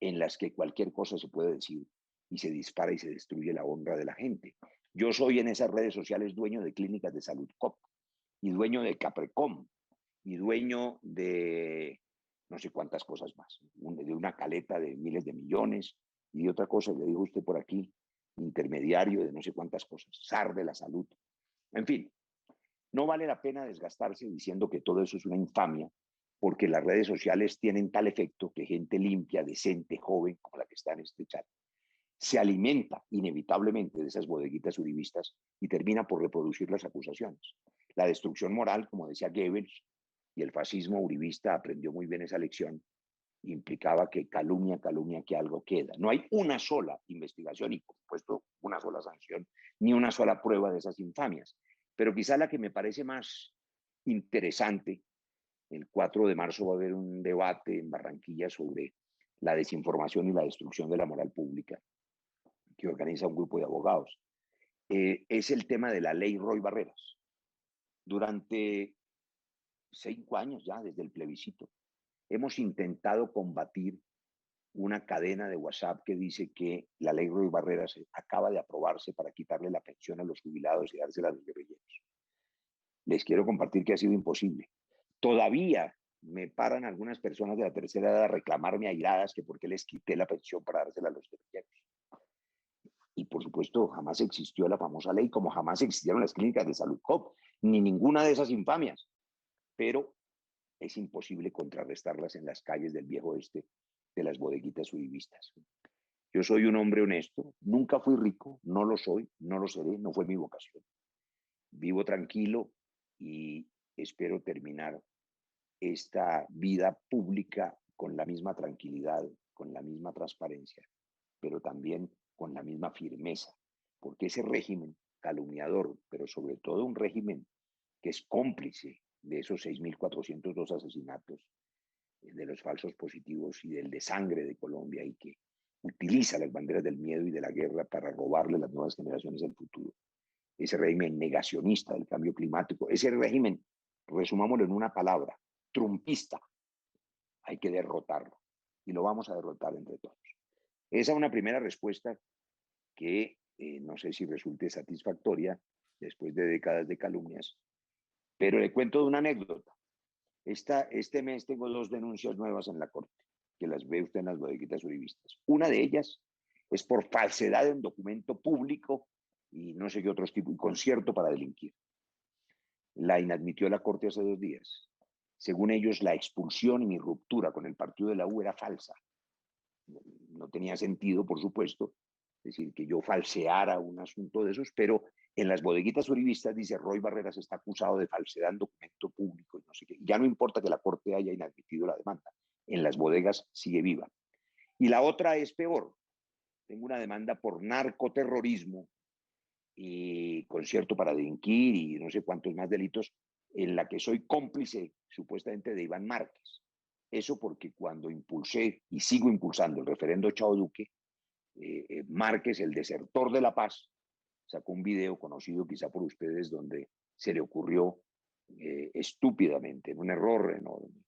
en las que cualquier cosa se puede decir y se dispara y se destruye la honra de la gente. Yo soy en esas redes sociales dueño de clínicas de salud COP y dueño de Caprecom y dueño de no sé cuántas cosas más, de una caleta de miles de millones y de otra cosa, le dijo usted por aquí, intermediario de no sé cuántas cosas, zar de la salud. En fin, no vale la pena desgastarse diciendo que todo eso es una infamia, porque las redes sociales tienen tal efecto que gente limpia, decente, joven, como la que está en este chat, se alimenta inevitablemente de esas bodeguitas uribistas y termina por reproducir las acusaciones. La destrucción moral, como decía Goebbels, y el fascismo uribista aprendió muy bien esa lección, implicaba que calumnia, que algo queda. No hay una sola investigación y, por supuesto, una sola sanción, ni una sola prueba de esas infamias. Pero quizá la que me parece más interesante, el 4 de marzo va a haber un debate en Barranquilla sobre la desinformación y la destrucción de la moral pública, que organiza un grupo de abogados. Es el tema de la ley Roy Barreras. Durante 5 años ya, desde el plebiscito, hemos intentado combatir una cadena de WhatsApp que dice que la ley Roy Barreras acaba de aprobarse para quitarle la pensión a los jubilados y dársela a los guerrilleros. Les quiero compartir que ha sido imposible. Todavía me paran algunas personas de la tercera edad a reclamarme airadas que por qué les quité la pensión para dársela a los guerrilleros. Y por supuesto, jamás existió la famosa ley, como jamás existieron las clínicas de salud COP, ni ninguna de esas infamias. Pero es imposible contrarrestarlas en las calles del viejo oeste de las bodeguitas uribistas. Yo soy un hombre honesto, nunca fui rico, no lo soy, no lo seré, no fue mi vocación. Vivo tranquilo y espero terminar esta vida pública con la misma tranquilidad, con la misma transparencia, pero también con la misma firmeza, porque ese régimen calumniador, pero sobre todo un régimen que es cómplice de esos 6.402 asesinatos, de los falsos positivos y del desangre de Colombia, y que utiliza las banderas del miedo y de la guerra para robarle a las nuevas generaciones el futuro. Ese régimen negacionista del cambio climático, ese régimen, resumámoslo en una palabra, trumpista, hay que derrotarlo y lo vamos a derrotar entre todos. Esa es una primera respuesta que no sé si resulte satisfactoria después de décadas de calumnias, pero le cuento de una anécdota. Este mes tengo 2 denuncias nuevas en la corte, que las ve usted en las bodeguitas uribistas. Una de ellas es por falsedad en documento público y no sé qué otros tipos, y concierto para delinquir. La inadmitió la corte hace 2 días. Según ellos, la expulsión y mi ruptura con el partido de la U era falsa. No tenía sentido, por supuesto, decir que yo falseara un asunto de esos, pero en las bodeguitas uribistas dice Roy Barreras está acusado de falsedad en documento público y no sé qué. Ya no importa que la corte haya inadmitido la demanda, en las bodegas sigue viva. Y la otra es peor. Tengo una demanda por narcoterrorismo y concierto para delinquir y no sé cuántos más delitos, en la que soy cómplice supuestamente de Iván Márquez. Eso porque cuando impulsé y sigo impulsando el referendo Chao Duque, Márquez, el desertor de la paz, sacó un video conocido quizá por ustedes donde se le ocurrió estúpidamente, en un error enorme,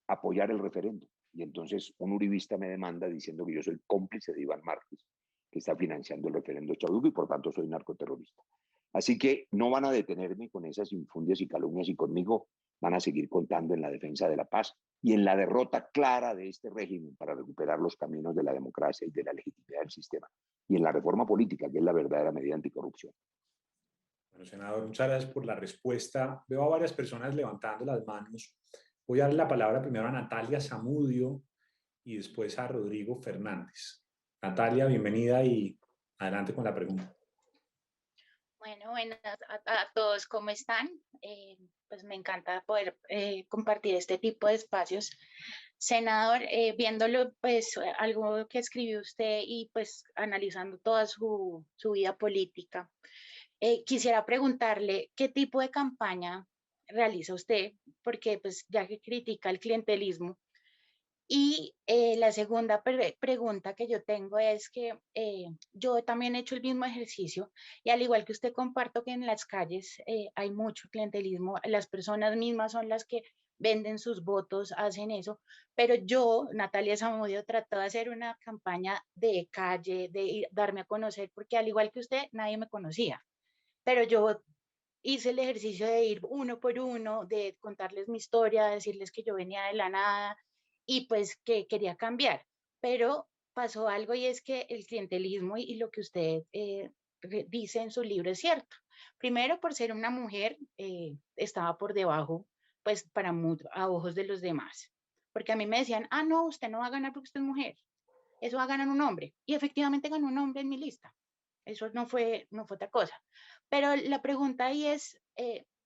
apoyar el referendo. Y entonces un uribista me demanda diciendo que yo soy cómplice de Iván Márquez, que está financiando el referendo Chao Duque y por tanto soy narcoterrorista. Así que no van a detenerme con esas infundias y calumnias y conmigo van a seguir contando en la defensa de la paz y en la derrota clara de este régimen para recuperar los caminos de la democracia y de la legitimidad del sistema y en la reforma política, que es la verdadera medida anticorrupción. Bueno, senador, muchas gracias por la respuesta. Veo a varias personas levantando las manos. Voy a darle la palabra primero a Natalia Zamudio y después a Rodrigo Fernández. Natalia, bienvenida y adelante con la pregunta. Bueno, buenas a todos, ¿cómo están? Pues me encanta poder compartir este tipo de espacios. Senador, viéndolo, pues algo que escribió usted y pues analizando toda su vida política, quisiera preguntarle qué tipo de campaña realiza usted, porque pues ya que critica el clientelismo. Y la segunda pregunta que yo tengo es que yo también he hecho el mismo ejercicio y al igual que usted comparto que en las calles hay mucho clientelismo, las personas mismas son las que venden sus votos, hacen eso, pero yo, Natalia Zamudio, trató de hacer una campaña de calle, de darme a conocer, porque al igual que usted, nadie me conocía, pero yo hice el ejercicio de ir uno por uno, de contarles mi historia, decirles que yo venía de la nada y pues que quería cambiar. Pero pasó algo y es que el clientelismo y lo que usted dice en su libro es cierto. Primero, por ser una mujer, estaba por debajo, pues a ojos de los demás. Porque a mí me decían, ah, no, usted no va a ganar porque usted es mujer. Eso va a ganar un hombre. Y efectivamente ganó un hombre en mi lista. Eso no fue otra cosa. Pero la pregunta ahí es,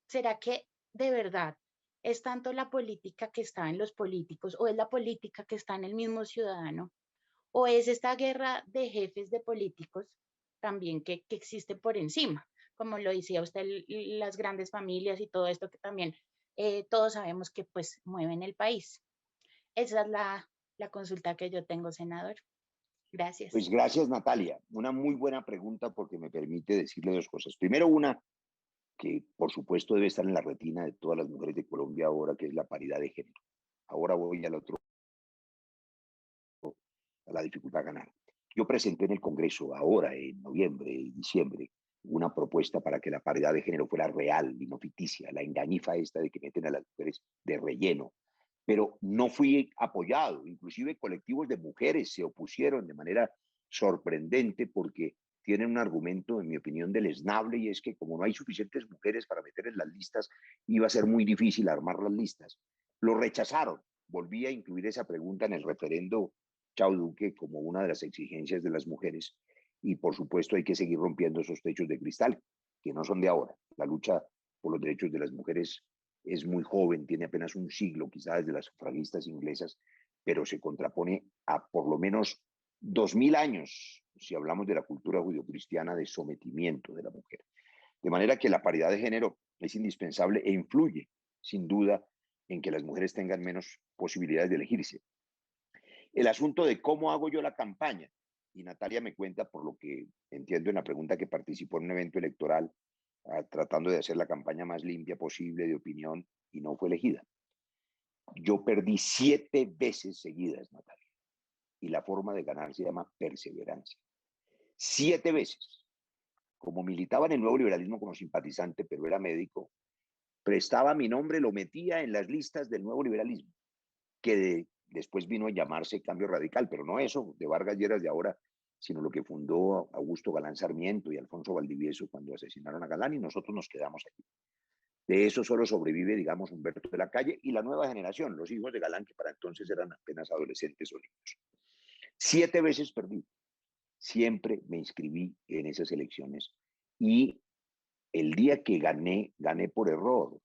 ¿será que de verdad es tanto la política que está en los políticos o es la política que está en el mismo ciudadano? ¿O es esta guerra de jefes de políticos también que existe por encima? Como lo decía usted, las grandes familias y todo esto que también todos sabemos que pues mueven el país. Esa es la consulta que yo tengo, senador. Gracias. Pues gracias, Natalia. Una muy buena pregunta porque me permite decirle 2 cosas. Primero, una que por supuesto debe estar en la retina de todas las mujeres de Colombia ahora, que es la paridad de género. Ahora voy al otro, a la dificultad de ganar. Yo presenté en el Congreso ahora, en noviembre y diciembre, una propuesta para que la paridad de género fuera real y no ficticia, la engañifa esta de que meten a las mujeres de relleno. Pero no fui apoyado, inclusive colectivos de mujeres se opusieron de manera sorprendente porque tienen un argumento, en mi opinión, deleznable, y es que como no hay suficientes mujeres para meter en las listas, iba a ser muy difícil armar las listas. Lo rechazaron. Volví a incluir esa pregunta en el referendo Chao Duque como una de las exigencias de las mujeres, y por supuesto hay que seguir rompiendo esos techos de cristal, que no son de ahora. La lucha por los derechos de las mujeres es muy joven, tiene apenas un siglo, quizás desde las sufragistas inglesas, pero se contrapone a por lo menos 2000 años, si hablamos de la cultura judeocristiana, de sometimiento de la mujer. De manera que la paridad de género es indispensable e influye, sin duda, en que las mujeres tengan menos posibilidades de elegirse. El asunto de cómo hago yo la campaña, y Natalia me cuenta, por lo que entiendo en la pregunta, que participó en un evento electoral tratando de hacer la campaña más limpia posible de opinión y no fue elegida. Yo perdí 7 veces seguidas, Natalia, y la forma de ganar se llama perseverancia. 7 veces. Como militaba en el nuevo liberalismo como simpatizante, pero era médico, prestaba mi nombre, lo metía en las listas del nuevo liberalismo, que después vino a llamarse Cambio Radical, pero no eso de Vargas Lleras de ahora, sino lo que fundó Augusto Galán Sarmiento y Alfonso Valdivieso cuando asesinaron a Galán, y nosotros nos quedamos aquí. De eso solo sobrevive, digamos, Humberto de la Calle y la nueva generación, los hijos de Galán, que para entonces eran apenas adolescentes o niños. 7 veces perdí. Siempre me inscribí en esas elecciones y el día que gané, gané por error,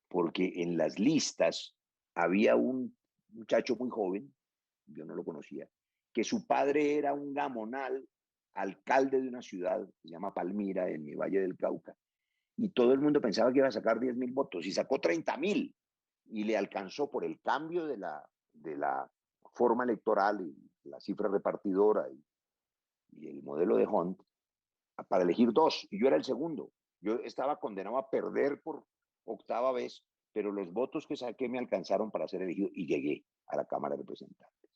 porque en las listas había un muchacho muy joven, yo no lo conocía, que su padre era un gamonal, alcalde de una ciudad que se llama Palmira, en mi Valle del Cauca, y todo el mundo pensaba que iba a sacar 10.000 votos, y sacó 30.000, y le alcanzó por el cambio de la forma electoral y la cifra repartidora y el modelo de Hunt, para elegir 2, y yo era el segundo. Yo estaba condenado a perder por 8ª vez, pero los votos que saqué me alcanzaron para ser elegido y llegué a la Cámara de Representantes.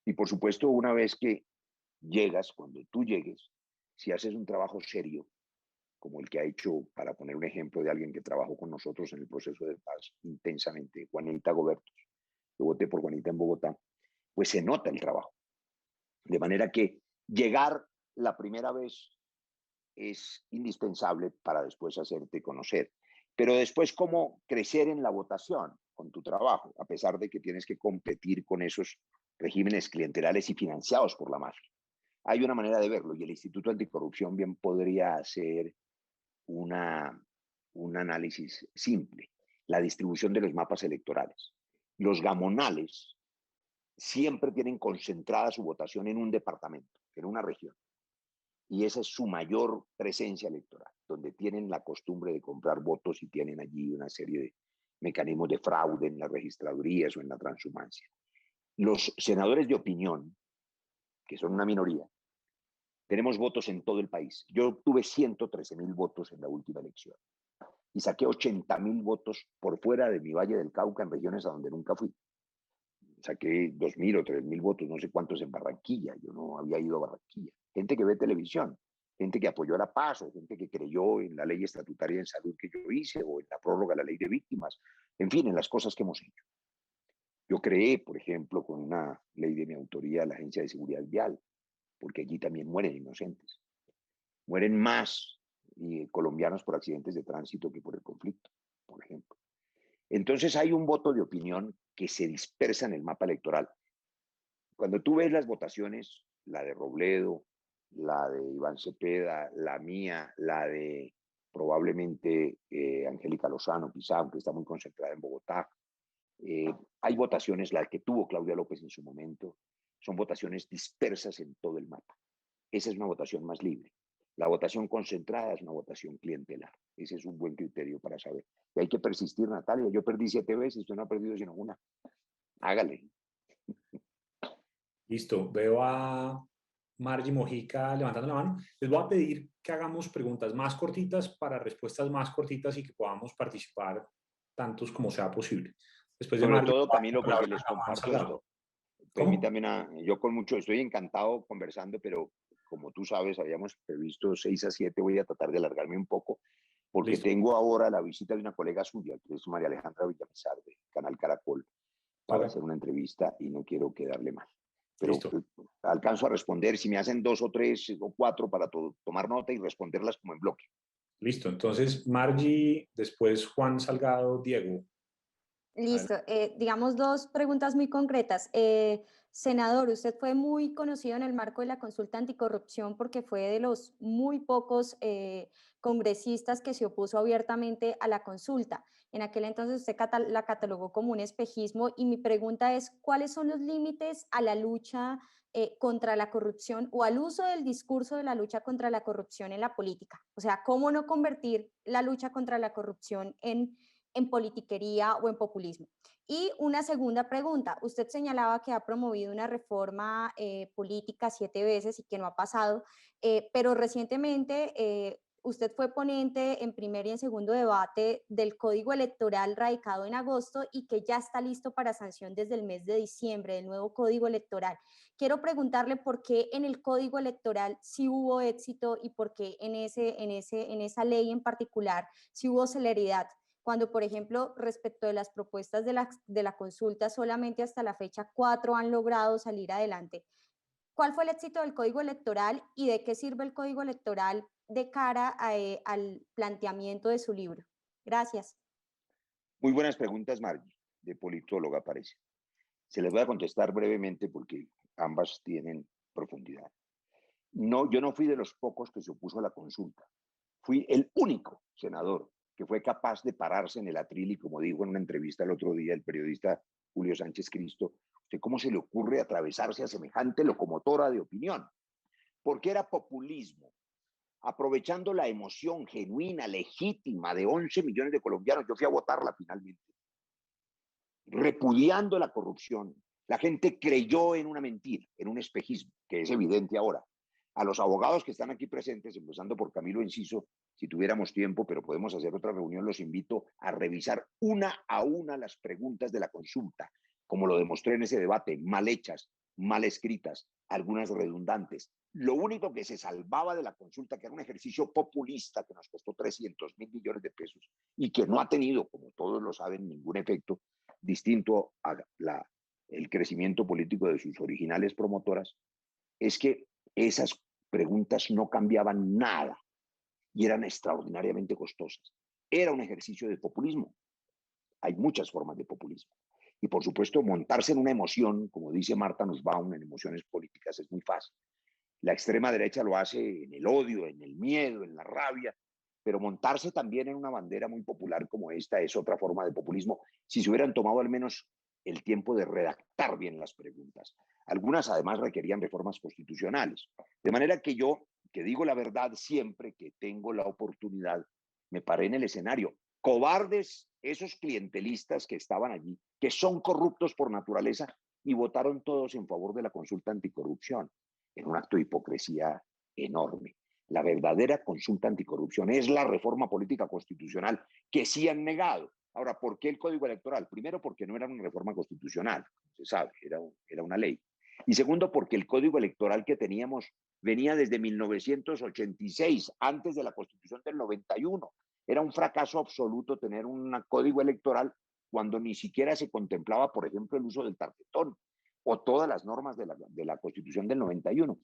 Y por supuesto, una vez que llegas, cuando tú llegues, si haces un trabajo serio, como el que ha hecho, para poner un ejemplo de alguien que trabajó con nosotros en el proceso de paz intensamente, Juanita Gobertos, yo voté por Juanita en Bogotá, pues se nota el trabajo. De manera que llegar la primera vez es indispensable para después hacerte conocer. Pero después, ¿cómo crecer en la votación con tu trabajo? A pesar de que tienes que competir con esos regímenes clientelares y financiados por la mafia. Hay una manera de verlo y el Instituto Anticorrupción bien podría hacer un análisis simple. La distribución de los mapas electorales. Los gamonales siempre tienen concentrada su votación en un departamento, en una región. Y esa es su mayor presencia electoral, donde tienen la costumbre de comprar votos y tienen allí una serie de mecanismos de fraude en las registradurías o en la transhumancia. Los senadores de opinión, que son una minoría, tenemos votos en todo el país. Yo obtuve 113.000 votos en la última elección y saqué 80.000 votos por fuera de mi Valle del Cauca, en regiones a donde nunca fui. Saqué 2.000 o 3.000 votos, no sé cuántos en Barranquilla. Yo no había ido a Barranquilla. Gente que ve televisión, gente que apoyó a la paz, o gente que creyó en la ley estatutaria en salud que yo hice, o en la prórroga de la ley de víctimas, en fin, en las cosas que hemos hecho. Yo creé, por ejemplo, con una ley de mi autoría, la Agencia de Seguridad Vial, porque allí también mueren inocentes. Mueren más colombianos por accidentes de tránsito que por el conflicto, por ejemplo. Entonces hay un voto de opinión que se dispersa en el mapa electoral. Cuando tú ves las votaciones, la de Robledo, la de Iván Cepeda, la mía, la de probablemente Angélica Lozano, quizá, aunque está muy concentrada en Bogotá, hay votaciones, la que tuvo Claudia López en su momento, son votaciones dispersas en todo el mapa. Esa es una votación más libre. La votación concentrada es una votación clientelar. Ese es un buen criterio para saber. Y hay que persistir, Natalia. Yo perdí 7 veces, usted no ha perdido sino una. Hágale. Listo. Veo a Margie Mojica levantando la mano. Les voy a pedir que hagamos preguntas más cortitas para respuestas más cortitas y que podamos participar tantos como sea posible. Después de Sobre Margie, todo, Camilo, porque les comparto esto. ¿Cómo? Yo con mucho, estoy encantado conversando, pero como tú sabes, habíamos previsto 6 a 7, voy a tratar de alargarme un poco, porque Listo. tengo ahora la visita de una colega suya, que es María Alejandra Villamizar, de Canal Caracol, para hacer una entrevista y no quiero quedarle mal. Pero Listo. alcanzo a responder, si me hacen 2 o 3 o 4 para tomar nota y responderlas como en bloque. Listo. Entonces, Margie, después Juan Salgado, Diego. Listo. Digamos 2 preguntas muy concretas. Senador, usted fue muy conocido en el marco de la consulta anticorrupción porque fue de los muy pocos congresistas que se opuso abiertamente a la consulta. En aquel entonces usted la catalogó como un espejismo y mi pregunta es, ¿cuáles son los límites a la lucha contra la corrupción o al uso del discurso de la lucha contra la corrupción en la política? O sea, ¿cómo no convertir la lucha contra la corrupción en politiquería o en populismo? Y una segunda pregunta, usted señalaba que ha promovido una reforma política 7 veces y que no ha pasado, pero recientemente usted fue ponente en primer y en segundo debate del Código Electoral radicado en agosto y que ya está listo para sanción desde el mes de diciembre, del nuevo Código Electoral. Quiero preguntarle por qué en el Código Electoral sí hubo éxito y por qué en esa ley en particular sí hubo celeridad, cuando, por ejemplo, respecto de las propuestas de la consulta, solamente hasta la fecha 4 han logrado salir adelante. ¿Cuál fue el éxito del Código Electoral y de qué sirve el Código Electoral de cara al planteamiento de su libro? Gracias. Muy buenas preguntas, Margie, de politóloga parece. Se les voy a contestar brevemente porque ambas tienen profundidad. No, yo no fui de los pocos que se opuso a la consulta. Fui el único senador que fue capaz de pararse en el atril y, como dijo en una entrevista el otro día el periodista Julio Sánchez Cristo, ¿usted cómo se le ocurre atravesarse a semejante locomotora de opinión? Porque era populismo. Aprovechando la emoción genuina, legítima de 11 millones de colombianos, yo fui a votarla finalmente, repudiando la corrupción. La gente creyó en una mentira, en un espejismo, que es evidente ahora. A los abogados que están aquí presentes, empezando por Camilo Enciso, si tuviéramos tiempo, pero podemos hacer otra reunión, los invito a revisar una a una las preguntas de la consulta, como lo demostré en ese debate, mal hechas, mal escritas, algunas redundantes. Lo único que se salvaba de la consulta, que era un ejercicio populista que nos costó 300.000 millones de pesos y que no ha tenido, como todos lo saben, ningún efecto distinto a el crecimiento político de sus originales promotoras, es que esas preguntas no cambiaban nada y eran extraordinariamente costosas. Era un ejercicio de populismo. Hay muchas formas de populismo. Y por supuesto, montarse en una emoción, como dice Marta Nussbaum, en emociones políticas es muy fácil. La extrema derecha lo hace en el odio, en el miedo, en la rabia, pero montarse también en una bandera muy popular como esta es otra forma de populismo, si se hubieran tomado al menos el tiempo de redactar bien las preguntas. Algunas además requerían reformas constitucionales. De manera que yo, que digo la verdad siempre que tengo la oportunidad, me paré en el escenario. Cobardes esos clientelistas que estaban allí, que son corruptos por naturaleza, y votaron todos en favor de la consulta anticorrupción, en un acto de hipocresía enorme. La verdadera consulta anticorrupción es la reforma política constitucional que sí han negado. Ahora, ¿por qué el Código Electoral? Primero, porque no era una reforma constitucional, se sabe, era una ley. Y segundo, porque el Código Electoral que teníamos venía desde 1986, antes de la Constitución del 91. Era un fracaso absoluto tener un código electoral cuando ni siquiera se contemplaba, por ejemplo, el uso del tarjetón o todas las normas de la Constitución del 91.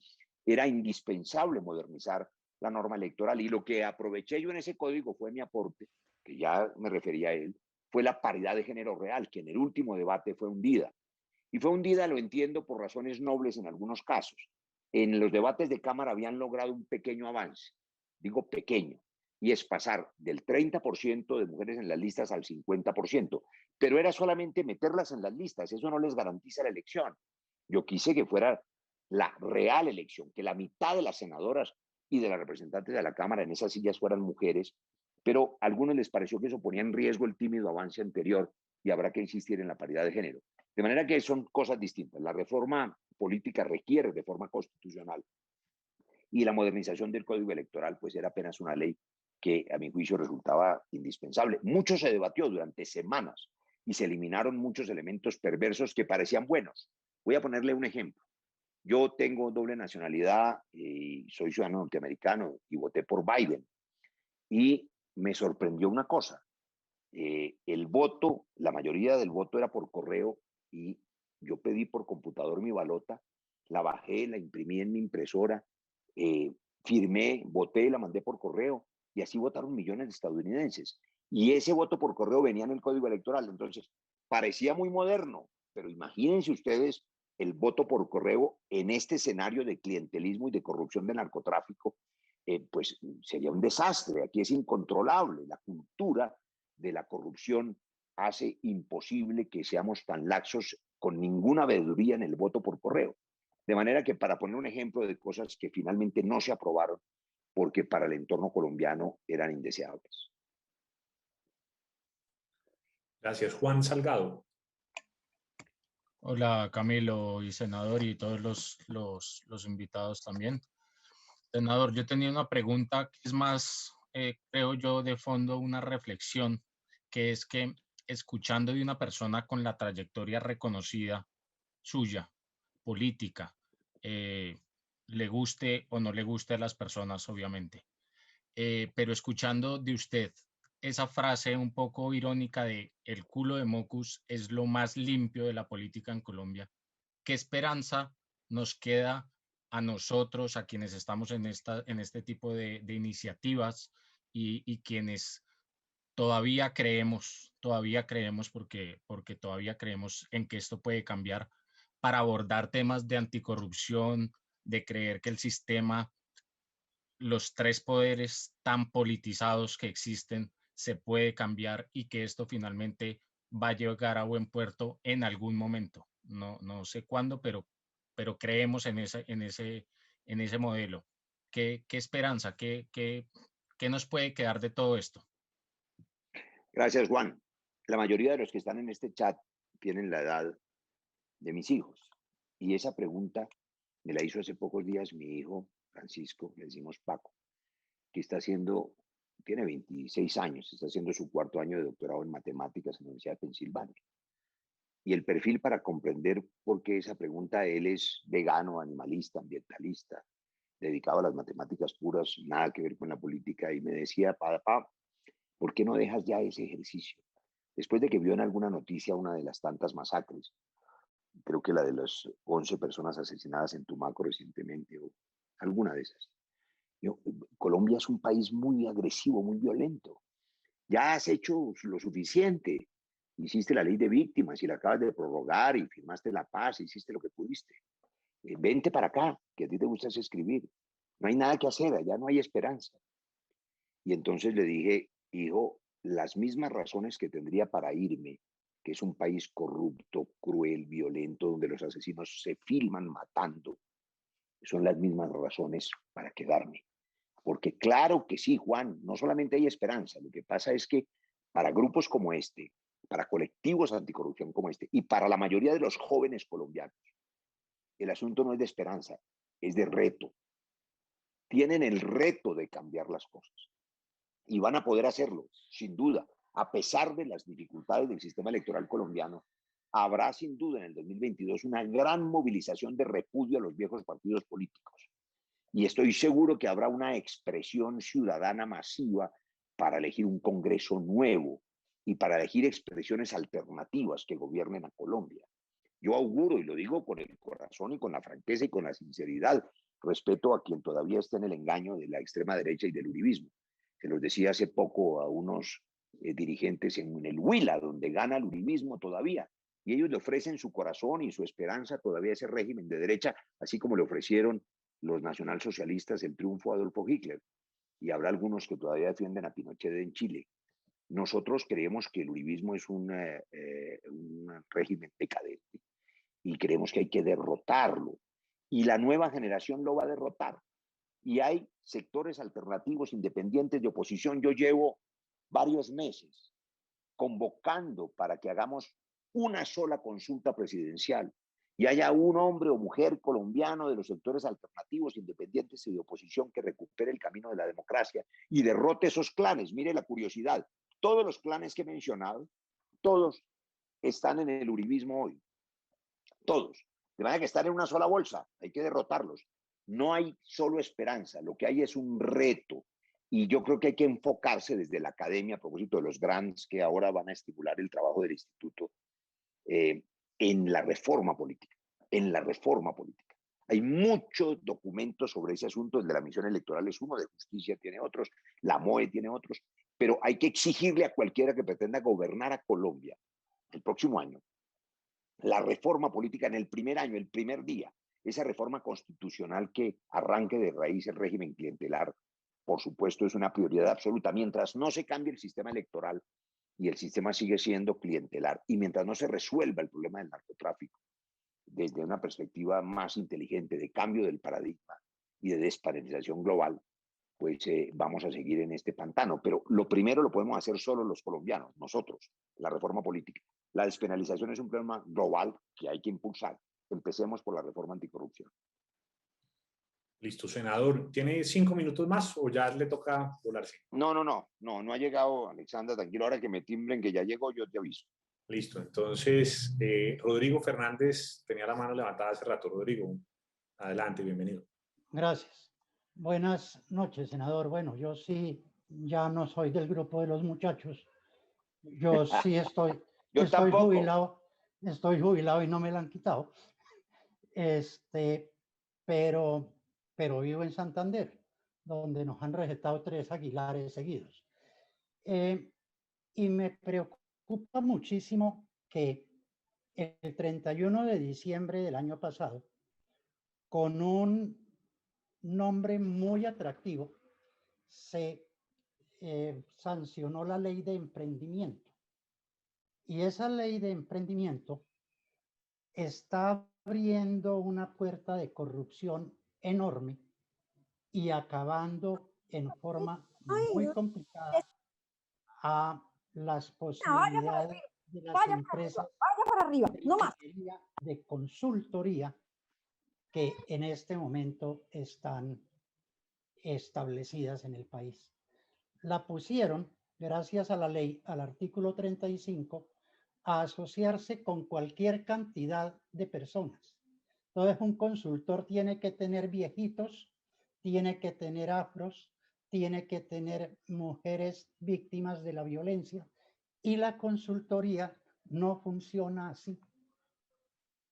Era indispensable modernizar la norma electoral y lo que aproveché yo en ese código fue mi aporte, que ya me refería a él, fue la paridad de género real, que en el último debate fue hundida. Y fue hundida, lo entiendo, por razones nobles en algunos casos. En los debates de Cámara habían logrado un pequeño avance, digo pequeño, y es pasar del 30% de mujeres en las listas al 50%, pero era solamente meterlas en las listas, eso no les garantiza la elección. Yo quise que fuera la real elección, que la mitad de las senadoras y de las representantes de la Cámara en esas sillas fueran mujeres, pero a algunos les pareció que eso ponía en riesgo el tímido avance anterior y habrá que insistir en la paridad de género. De manera que son cosas distintas. La reforma política requiere reforma constitucional y la modernización del Código Electoral pues era apenas una ley que a mi juicio resultaba indispensable. Mucho se debatió durante semanas y se eliminaron muchos elementos perversos que parecían buenos. Voy a ponerle un ejemplo. Yo tengo doble nacionalidad y soy ciudadano norteamericano y voté por Biden. Y me sorprendió una cosa. El voto, la mayoría del voto era por correo y yo pedí por computador mi balota, la bajé, la imprimí en mi impresora, firmé, voté, la mandé por correo y así votaron millones de estadounidenses. Y ese voto por correo venía en el Código Electoral. Entonces, parecía muy moderno, pero imagínense ustedes el voto por correo en este escenario de clientelismo y de corrupción de narcotráfico pues sería un desastre. Aquí es incontrolable. La cultura de la corrupción hace imposible que seamos tan laxos con ninguna veeduría en el voto por correo. De manera que, para poner un ejemplo de cosas que finalmente no se aprobaron porque para el entorno colombiano eran indeseables. Gracias. Juan Salgado. Hola Camilo y senador y todos los invitados también. Senador, yo tenía una pregunta que es más, creo yo, de fondo una reflexión, que es que escuchando de una persona con la trayectoria reconocida suya, política, le guste o no le guste a las personas, obviamente, pero escuchando de usted esa frase un poco irónica de el culo de Mocus es lo más limpio de la política en Colombia, ¿qué esperanza nos queda a nosotros, a quienes estamos en este tipo de iniciativas y quienes todavía creemos porque todavía creemos en que esto puede cambiar para abordar temas de anticorrupción, de creer que el sistema, los tres poderes tan politizados que existen, se puede cambiar y que esto finalmente va a llegar a buen puerto en algún momento? No sé cuándo, pero creemos en ese modelo. ¿Qué esperanza, qué nos puede quedar de todo esto? Gracias, Juan. La mayoría de los que están en este chat tienen la edad de mis hijos. Y esa pregunta me la hizo hace pocos días mi hijo Francisco, le decimos Paco, que tiene 26 años, está haciendo su 4º año de doctorado en matemáticas en la Universidad de Pensilvania. Y el perfil para comprender por qué esa pregunta: él es vegano, animalista, ambientalista, dedicado a las matemáticas puras, nada que ver con la política, y me decía: papá, ¿por qué no dejas ya ese ejercicio? Después de que vio en alguna noticia una de las tantas masacres, creo que la de las 11 personas asesinadas en Tumaco recientemente, o alguna de esas. Colombia es un país muy agresivo, muy violento. Ya has hecho lo suficiente. Hiciste la ley de víctimas y la acabas de prorrogar y firmaste la paz, hiciste lo que pudiste. Vente para acá, que a ti te gusta escribir. No hay nada que hacer, allá no hay esperanza. Y entonces le dije: hijo, las mismas razones que tendría para irme, que es un país corrupto, cruel, violento, donde los asesinos se filman matando, son las mismas razones para quedarme. Porque claro que sí, Juan, no solamente hay esperanza, lo que pasa es que para grupos como este, para colectivos anticorrupción como este, y para la mayoría de los jóvenes colombianos, el asunto no es de esperanza, es de reto. Tienen el reto de cambiar las cosas. Y van a poder hacerlo, sin duda. A pesar de las dificultades del sistema electoral colombiano, habrá sin duda en el 2022 una gran movilización de repudio a los viejos partidos políticos. Y estoy seguro que habrá una expresión ciudadana masiva para elegir un Congreso nuevo y para elegir expresiones alternativas que gobiernen a Colombia. Yo auguro, y lo digo con el corazón y con la franqueza y con la sinceridad, respeto a quien todavía está en el engaño de la extrema derecha y del uribismo. Se los decía hace poco a unos dirigentes en el Huila, donde gana el uribismo todavía, y ellos le ofrecen su corazón y su esperanza todavía a ese régimen de derecha, así como le ofrecieron los nacionalsocialistas el triunfo a Adolfo Hitler, y habrá algunos que todavía defienden a Pinochet en Chile. Nosotros creemos que el uribismo es un régimen decadente y creemos que hay que derrotarlo, y la nueva generación lo va a derrotar. Y hay sectores alternativos independientes de oposición. Yo llevo varios meses convocando para que hagamos una sola consulta presidencial y haya un hombre o mujer colombiano de los sectores alternativos, independientes y de oposición que recupere el camino de la democracia y derrote esos clanes. Mire la curiosidad, todos los clanes que he mencionado, todos están en el uribismo hoy, todos, de manera que están en una sola bolsa, hay que derrotarlos. No hay solo esperanza, lo que hay es un reto. Y yo creo que hay que enfocarse desde la academia, a propósito de los grants que ahora van a estimular el trabajo del instituto, en la reforma política, en la reforma política. Hay muchos documentos sobre ese asunto, el de la misión electoral es uno, de justicia tiene otros, la MOE tiene otros, pero hay que exigirle a cualquiera que pretenda gobernar a Colombia el próximo año la reforma política en el primer año, el primer día, esa reforma constitucional que arranque de raíz el régimen clientelar por supuesto, es una prioridad absoluta. Mientras no se cambie el sistema electoral y el sistema sigue siendo clientelar, y mientras no se resuelva el problema del narcotráfico desde una perspectiva más inteligente de cambio del paradigma y de despenalización global, pues vamos a seguir en este pantano. Pero lo primero lo podemos hacer solo los colombianos, nosotros, la reforma política. La despenalización es un problema global que hay que impulsar. Empecemos por la reforma anticorrupción. Listo, senador. ¿Tiene 5 minutos más o ya le toca volarse? No ha llegado, Alexandra, tranquilo, ahora que me timbren que ya llegó, yo te aviso. Listo, entonces Rodrigo Fernández tenía la mano levantada hace rato. Rodrigo, adelante, bienvenido. Gracias. Buenas noches, senador. Bueno, yo sí, ya no soy del grupo de los muchachos. Yo sí estoy jubilado y no me la han quitado. Pero vivo en Santander, donde nos han recetado 3 Aguilares seguidos. Y me preocupa muchísimo que el 31 de diciembre del año pasado, con un nombre muy atractivo, se sancionó la ley de emprendimiento. Y esa ley de emprendimiento está abriendo una puerta de corrupción enorme y acabando en forma muy complicada a las posibilidades de las empresas de consultoría que en este momento están establecidas en el país. La pusieron, gracias a la ley, al artículo 35, a asociarse con cualquier cantidad de personas. Entonces, un consultor tiene que tener viejitos, tiene que tener afros, tiene que tener mujeres víctimas de la violencia, y la consultoría no funciona así,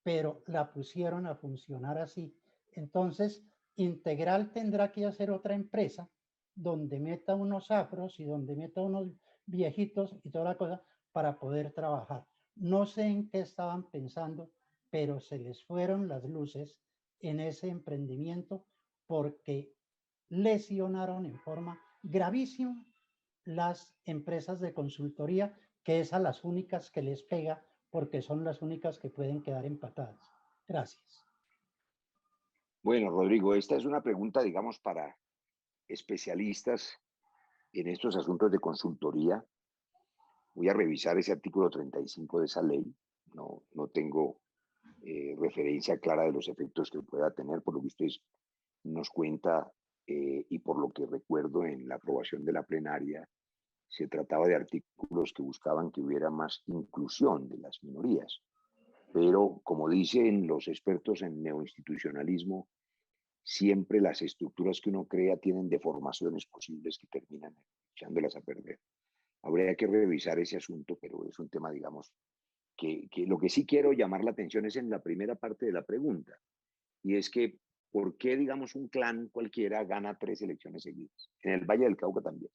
pero la pusieron a funcionar así. Entonces, Integral tendrá que hacer otra empresa donde meta unos afros y donde meta unos viejitos y toda la cosa para poder trabajar. No sé en qué estaban pensando, pero se les fueron las luces en ese emprendimiento porque lesionaron en forma gravísima las empresas de consultoría, que es a las únicas que les pega porque son las únicas que pueden quedar empatadas. Gracias. Bueno, Rodrigo, esta es una pregunta, digamos, para especialistas en estos asuntos de consultoría. Voy a revisar ese artículo 35 de esa ley. No tengo referencia clara de los efectos que pueda tener, por lo que usted nos cuenta y por lo que recuerdo en la aprobación de la plenaria, se trataba de artículos que buscaban que hubiera más inclusión de las minorías. Pero, como dicen los expertos en neoinstitucionalismo, siempre las estructuras que uno crea tienen deformaciones posibles que terminan echándolas a perder. Habría que revisar ese asunto, pero es un tema, digamos, que lo que sí quiero llamar la atención es en la primera parte de la pregunta, y es que, ¿por qué, digamos, un clan cualquiera gana 3 elecciones seguidas? En el Valle del Cauca también.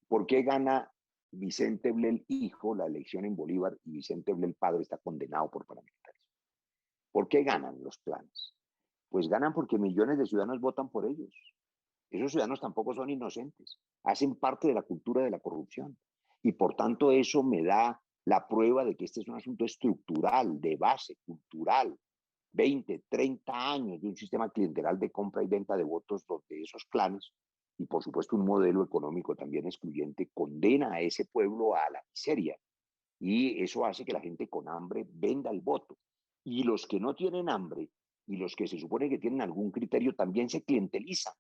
¿Por qué gana Vicente Blel hijo la elección en Bolívar y Vicente Blel padre está condenado por paramilitarismo? ¿Por qué ganan los clanes? Pues ganan porque millones de ciudadanos votan por ellos. Esos ciudadanos tampoco son inocentes, hacen parte de la cultura de la corrupción. Y por tanto eso me da la prueba de que este es un asunto estructural, de base, cultural. 20, 30 años de un sistema clientelar de compra y venta de votos de esos clanes, y por supuesto un modelo económico también excluyente, condena a ese pueblo a la miseria. Y eso hace que la gente con hambre venda el voto. Y los que no tienen hambre y los que se supone que tienen algún criterio también se clientelizan.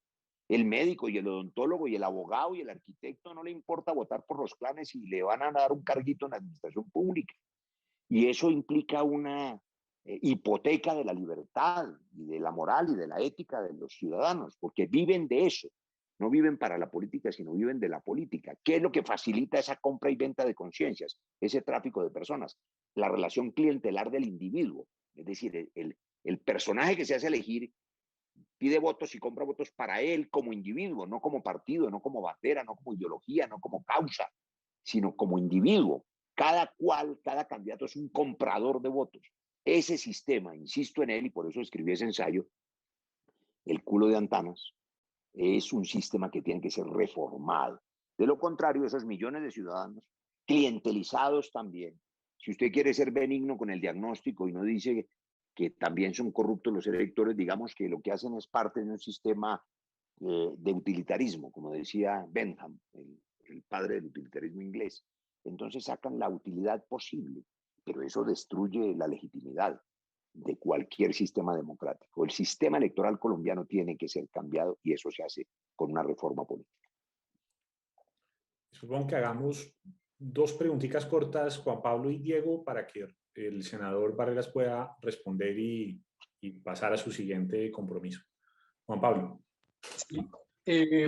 El médico y el odontólogo y el abogado y el arquitecto no le importa votar por los clanes y le van a dar un carguito en la administración pública. Y eso implica una hipoteca de la libertad y de la moral y de la ética de los ciudadanos, porque viven de eso. No viven para la política, sino viven de la política. ¿Qué es lo que facilita esa compra y venta de conciencias? Ese tráfico de personas. La relación clientelar del individuo. Es decir, el personaje que se hace elegir pide votos y compra votos para él como individuo, no como partido, no como bandera, no como ideología, no como causa, sino como individuo. Cada candidato es un comprador de votos. Ese sistema, insisto en él, y por eso escribí ese ensayo, El culo de Antanas, es un sistema que tiene que ser reformado. De lo contrario, esos millones de ciudadanos, clientelizados también, si usted quiere ser benigno con el diagnóstico y no dice que también son corruptos los electores, digamos que lo que hacen es parte de un sistema de utilitarismo, como decía Bentham, el padre del utilitarismo inglés. Entonces sacan la utilidad posible, pero eso destruye la legitimidad de cualquier sistema democrático. El sistema electoral colombiano tiene que ser cambiado y eso se hace con una reforma política. Supongo que hagamos dos preguntitas cortas, Juan Pablo y Diego, para que el senador Barreras pueda responder y pasar a su siguiente compromiso. Juan Pablo. Sí.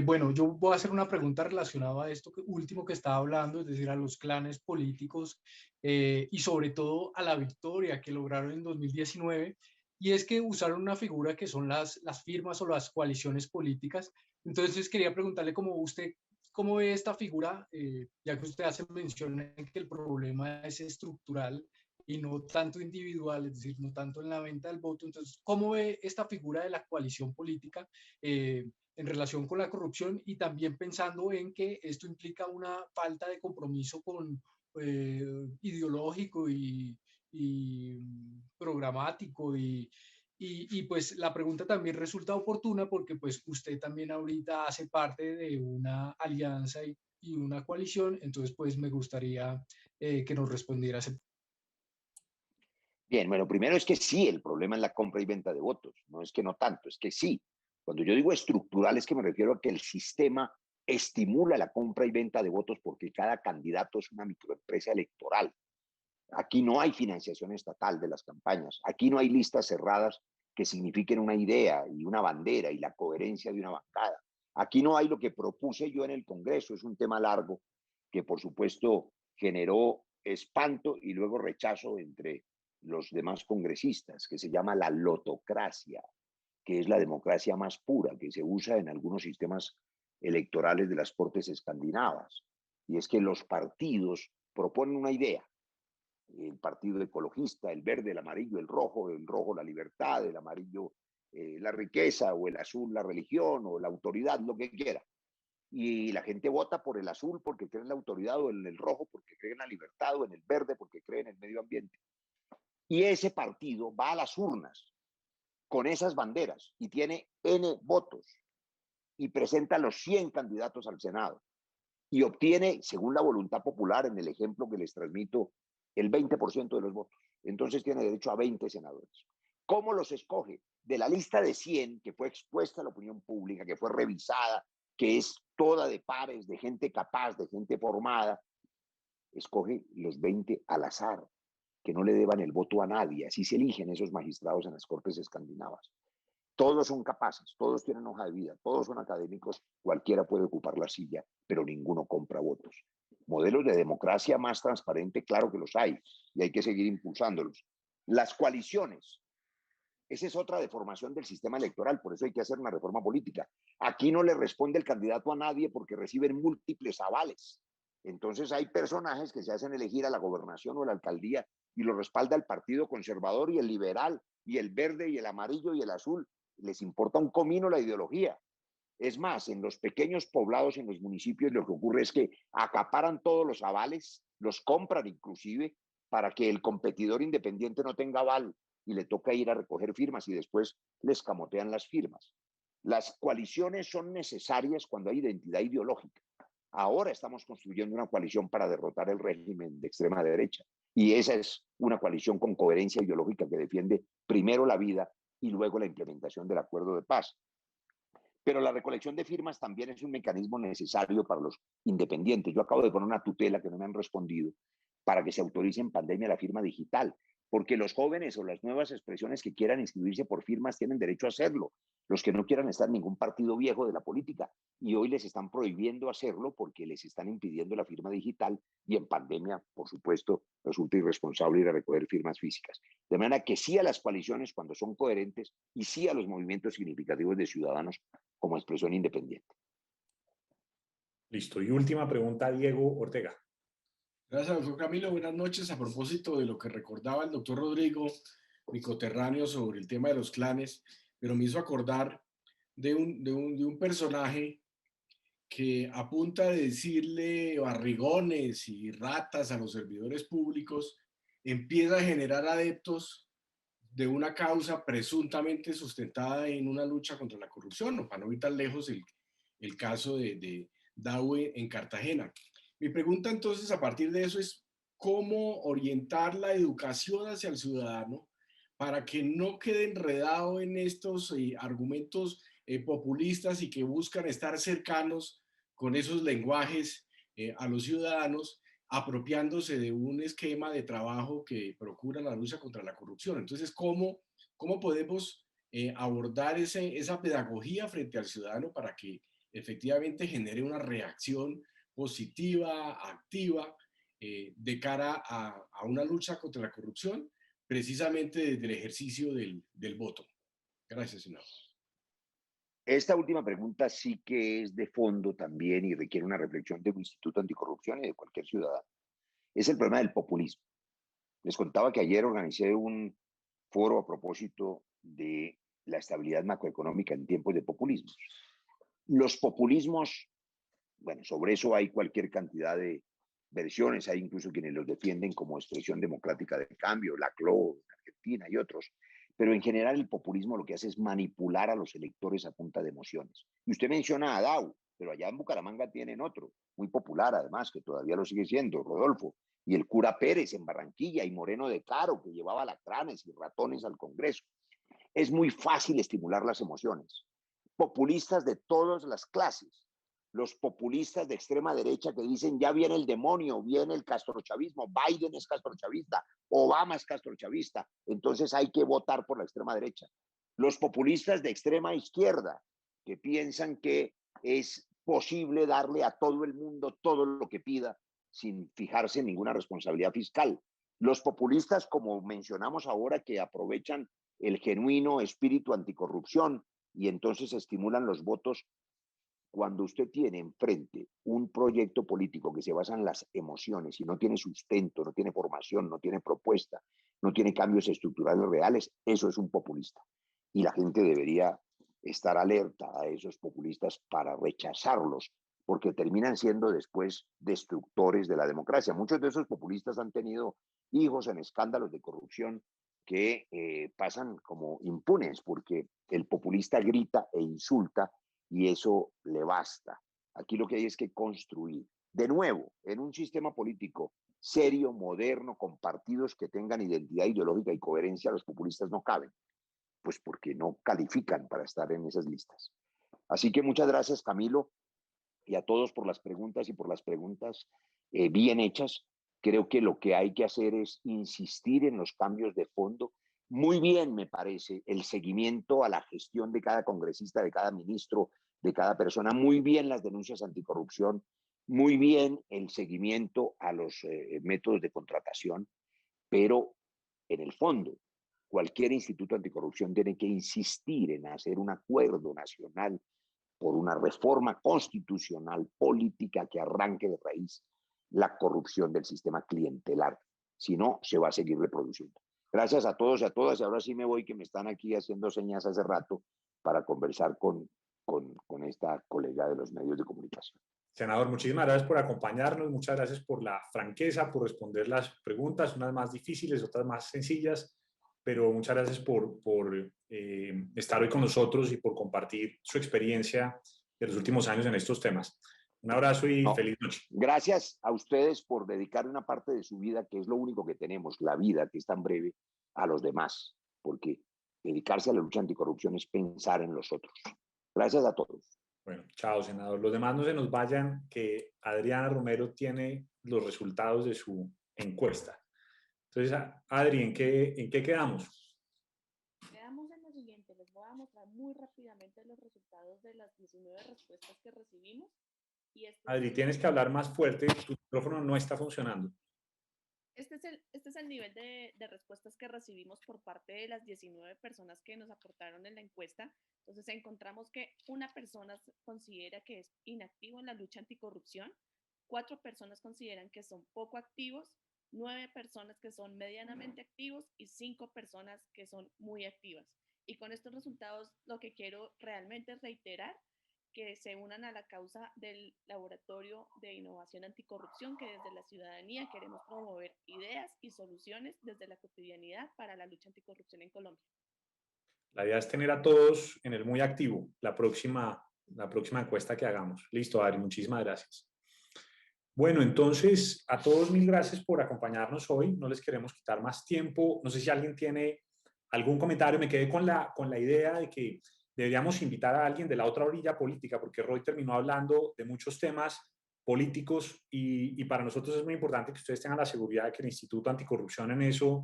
Bueno, yo voy a hacer una pregunta relacionada a esto último que estaba hablando, es decir, a los clanes políticos y sobre todo a la victoria que lograron en 2019, y es que usaron una figura que son las firmas o las coaliciones políticas. Entonces quería preguntarle cómo usted, cómo ve esta figura, ya que usted hace mención en que el problema es estructural y no tanto individual, es decir, no tanto en la venta del voto. Entonces, ¿cómo ve esta figura de la coalición política en relación con la corrupción y también pensando en que esto implica una falta de compromiso con ideológico y programático y pues la pregunta también resulta oportuna porque pues usted también ahorita hace parte de una alianza y una coalición, entonces pues me gustaría que nos respondiera ese. Bien, bueno, primero es que sí, el problema es la compra y venta de votos, no es que no tanto, es que sí. Cuando yo digo estructural es que me refiero a que el sistema estimula la compra y venta de votos porque cada candidato es una microempresa electoral. Aquí no hay financiación estatal de las campañas, aquí no hay listas cerradas que signifiquen una idea y una bandera y la coherencia de una bancada. Aquí no hay lo que propuse yo en el Congreso, es un tema largo que por supuesto generó espanto y luego rechazo entre los demás congresistas, que se llama la lotocracia, que es la democracia más pura, que se usa en algunos sistemas electorales de las cortes escandinavas. Y es que los partidos proponen una idea, el partido ecologista, el verde, el amarillo la libertad, el amarillo la riqueza, o el azul la religión, o la autoridad, lo que quiera. Y la gente vota por el azul porque cree en la autoridad, o en el rojo porque cree en la libertad, o en el verde porque cree en el medio ambiente. Y ese partido va a las urnas con esas banderas y tiene N votos y presenta los 100 candidatos al Senado y obtiene, según la voluntad popular, en el ejemplo que les transmito, el 20% de los votos. Entonces tiene derecho a 20 senadores. ¿Cómo los escoge? De la lista de 100 que fue expuesta a la opinión pública, que fue revisada, que es toda de pares, de gente capaz, de gente formada, escoge los 20 al azar, que no le deban el voto a nadie. Así se eligen esos magistrados en las cortes escandinavas. Todos son capaces, todos tienen hoja de vida, todos son académicos, cualquiera puede ocupar la silla, pero ninguno compra votos. Modelos de democracia más transparente, claro que los hay, y hay que seguir impulsándolos. Las coaliciones, esa es otra deformación del sistema electoral, por eso hay que hacer una reforma política. Aquí no le responde el candidato a nadie porque reciben múltiples avales. Entonces hay personajes que se hacen elegir a la gobernación o a la alcaldía y lo respalda el partido conservador y el liberal, y el verde y el amarillo y el azul. Les importa un comino la ideología. Es más, en los pequeños poblados, en los municipios, lo que ocurre es que acaparan todos los avales, los compran inclusive, para que el competidor independiente no tenga aval y le toca ir a recoger firmas y después les camotean las firmas. Las coaliciones son necesarias cuando hay identidad ideológica. Ahora estamos construyendo una coalición para derrotar el régimen de extrema derecha. Y esa es una coalición con coherencia ideológica que defiende primero la vida y luego la implementación del acuerdo de paz. Pero la recolección de firmas también es un mecanismo necesario para los independientes. Yo acabo de poner una tutela que no me han respondido para que se autorice en pandemia la firma digital, porque los jóvenes o las nuevas expresiones que quieran inscribirse por firmas tienen derecho a hacerlo. Los que no quieran estar en ningún partido viejo de la política, y hoy les están prohibiendo hacerlo porque les están impidiendo la firma digital, y en pandemia, por supuesto, resulta irresponsable ir a recoger firmas físicas. De manera que sí a las coaliciones cuando son coherentes y sí a los movimientos significativos de ciudadanos como expresión independiente. Listo. Y última pregunta, Diego Ortega. Gracias, doctor Camilo. Buenas noches. A propósito de lo que recordaba el doctor Rodrigo, mi coterráneo, sobre el tema de los clanes, pero me hizo acordar de un personaje que a punta de decirle barrigones y ratas a los servidores públicos, empieza a generar adeptos de una causa presuntamente sustentada en una lucha contra la corrupción, o para no ir tan lejos el caso de Daue en Cartagena. Mi pregunta entonces a partir de eso es cómo orientar la educación hacia el ciudadano para que no quede enredado en estos argumentos populistas y que buscan estar cercanos con esos lenguajes a los ciudadanos, apropiándose de un esquema de trabajo que procura la lucha contra la corrupción. Entonces, ¿cómo podemos abordar esa pedagogía frente al ciudadano para que efectivamente genere una reacción positiva, activa, de cara a una lucha contra la corrupción, precisamente desde el ejercicio del voto? Gracias, senador. Esta última pregunta sí que es de fondo también y requiere una reflexión de un Instituto Anticorrupción y de cualquier ciudadano. Es el problema del populismo. Les contaba que ayer organicé un foro a propósito de la estabilidad macroeconómica en tiempos de populismos. Los populismos, bueno, sobre eso hay cualquier cantidad de versiones, hay incluso quienes los defienden como expresión democrática del cambio, la CLO en Argentina y otros, pero en general el populismo lo que hace es manipular a los electores a punta de emociones. Y usted menciona a Dau, pero allá en Bucaramanga tienen otro, muy popular además, que todavía lo sigue siendo, Rodolfo, y el cura Pérez en Barranquilla, y Moreno de Caro, que llevaba alacranes y ratones al Congreso. Es muy fácil estimular las emociones. Populistas de todas las clases, los populistas de extrema derecha que dicen ya viene el demonio, viene el castrochavismo, Biden es castrochavista, Obama es castrochavista, entonces hay que votar por la extrema derecha. Los populistas de extrema izquierda que piensan que es posible darle a todo el mundo todo lo que pida sin fijarse en ninguna responsabilidad fiscal. Los populistas, como mencionamos ahora, que aprovechan el genuino espíritu anticorrupción y entonces estimulan los votos. Cuando usted tiene enfrente un proyecto político que se basa en las emociones y no tiene sustento, no tiene formación, no tiene propuesta, no tiene cambios estructurales reales, eso es un populista. Y la gente debería estar alerta a esos populistas para rechazarlos, porque terminan siendo después destructores de la democracia. Muchos de esos populistas han tenido hijos en escándalos de corrupción que pasan como impunes, porque el populista grita e insulta y eso le basta. Aquí lo que hay es que construir, de nuevo, en un sistema político serio, moderno, con partidos que tengan identidad ideológica y coherencia, los populistas no caben, pues porque no califican para estar en esas listas. Así que muchas gracias, Camilo, y a todos por las preguntas y por las preguntas bien hechas. Creo que lo que hay que hacer es insistir en los cambios de fondo. Muy bien, me parece, el seguimiento a la gestión de cada congresista, de cada ministro, de cada persona. Muy bien las denuncias anticorrupción. Muy bien el seguimiento a los métodos de contratación. Pero en el fondo, cualquier instituto anticorrupción tiene que insistir en hacer un acuerdo nacional por una reforma constitucional política que arranque de raíz la corrupción del sistema clientelar. Si no, se va a seguir reproduciendo. Gracias a todos y a todas. Y ahora sí me voy, que me están aquí haciendo señas hace rato para conversar con esta colega de los medios de comunicación. Senador, muchísimas gracias por acompañarnos, muchas gracias por la franqueza, por responder las preguntas, unas más difíciles, otras más sencillas, pero muchas gracias por estar hoy con nosotros y por compartir su experiencia de los últimos años en estos temas. Un abrazo y feliz noche. Gracias a ustedes por dedicar una parte de su vida, que es lo único que tenemos, la vida, que es tan breve, a los demás, porque dedicarse a la lucha anticorrupción es pensar en los otros. Gracias a todos. Bueno, chao, senador. Los demás no se nos vayan, que Adriana Romero tiene los resultados de su encuesta. Entonces, Adri, ¿en qué quedamos? Quedamos en lo siguiente. Les voy a mostrar muy rápidamente los resultados de las 19 respuestas que recibimos. Y Adri, tienes que hablar más fuerte. Tu micrófono no está funcionando. Este es el nivel de respuestas que recibimos por parte de las 19 personas que nos aportaron en la encuesta. Entonces encontramos que una persona considera que es inactivo en la lucha anticorrupción, 4 personas consideran que son poco activos, 9 personas que son medianamente activos y 5 personas que son muy activas. Y con estos resultados lo que quiero realmente es reiterar que se unan a la causa del Laboratorio de Innovación Anticorrupción, que desde la ciudadanía queremos promover ideas y soluciones desde la cotidianidad para la lucha anticorrupción en Colombia. La idea es tener a todos en el muy activo la próxima encuesta que hagamos. Listo, Adri, muchísimas gracias. Bueno, entonces, a todos mil gracias por acompañarnos hoy. No les queremos quitar más tiempo. No sé si alguien tiene algún comentario. Me quedé con la idea de que deberíamos invitar a alguien de la otra orilla política, porque Roy terminó hablando de muchos temas políticos y para nosotros es muy importante que ustedes tengan la seguridad de que el Instituto Anticorrupción en eso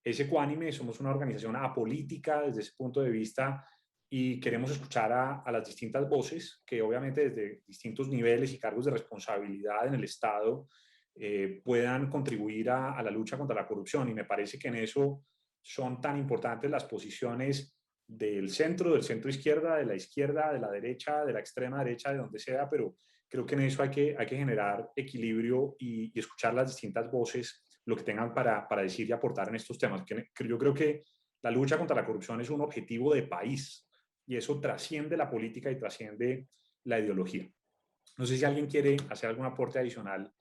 es ecuánime. Somos una organización apolítica desde ese punto de vista y queremos escuchar a las distintas voces que obviamente desde distintos niveles y cargos de responsabilidad en el Estado puedan contribuir a la lucha contra la corrupción, y me parece que en eso son tan importantes las posiciones del centro izquierda, de la derecha, de la extrema derecha, de donde sea, pero creo que en eso hay que generar equilibrio y escuchar las distintas voces, lo que tengan para decir y aportar en estos temas. Que yo creo que la lucha contra la corrupción es un objetivo de país, y eso trasciende la política y trasciende la ideología. No sé si alguien quiere hacer algún aporte adicional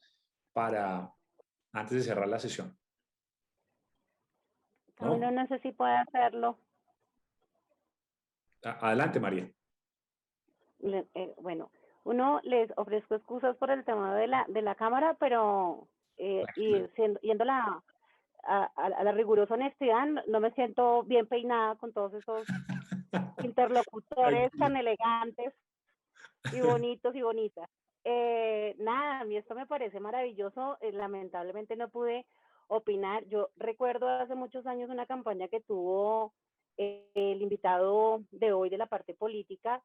antes de cerrar la sesión. Camilo, no sé si puede hacerlo. Adelante, María. Bueno, uno les ofrezco excusas por el tema de la cámara, pero yendo a la rigurosa honestidad, no me siento bien peinada con todos esos interlocutores tan elegantes y bonitos y bonitas. Nada, a mí esto me parece maravilloso. Lamentablemente no pude opinar. Yo recuerdo hace muchos años una campaña que tuvo el invitado de hoy de la parte política,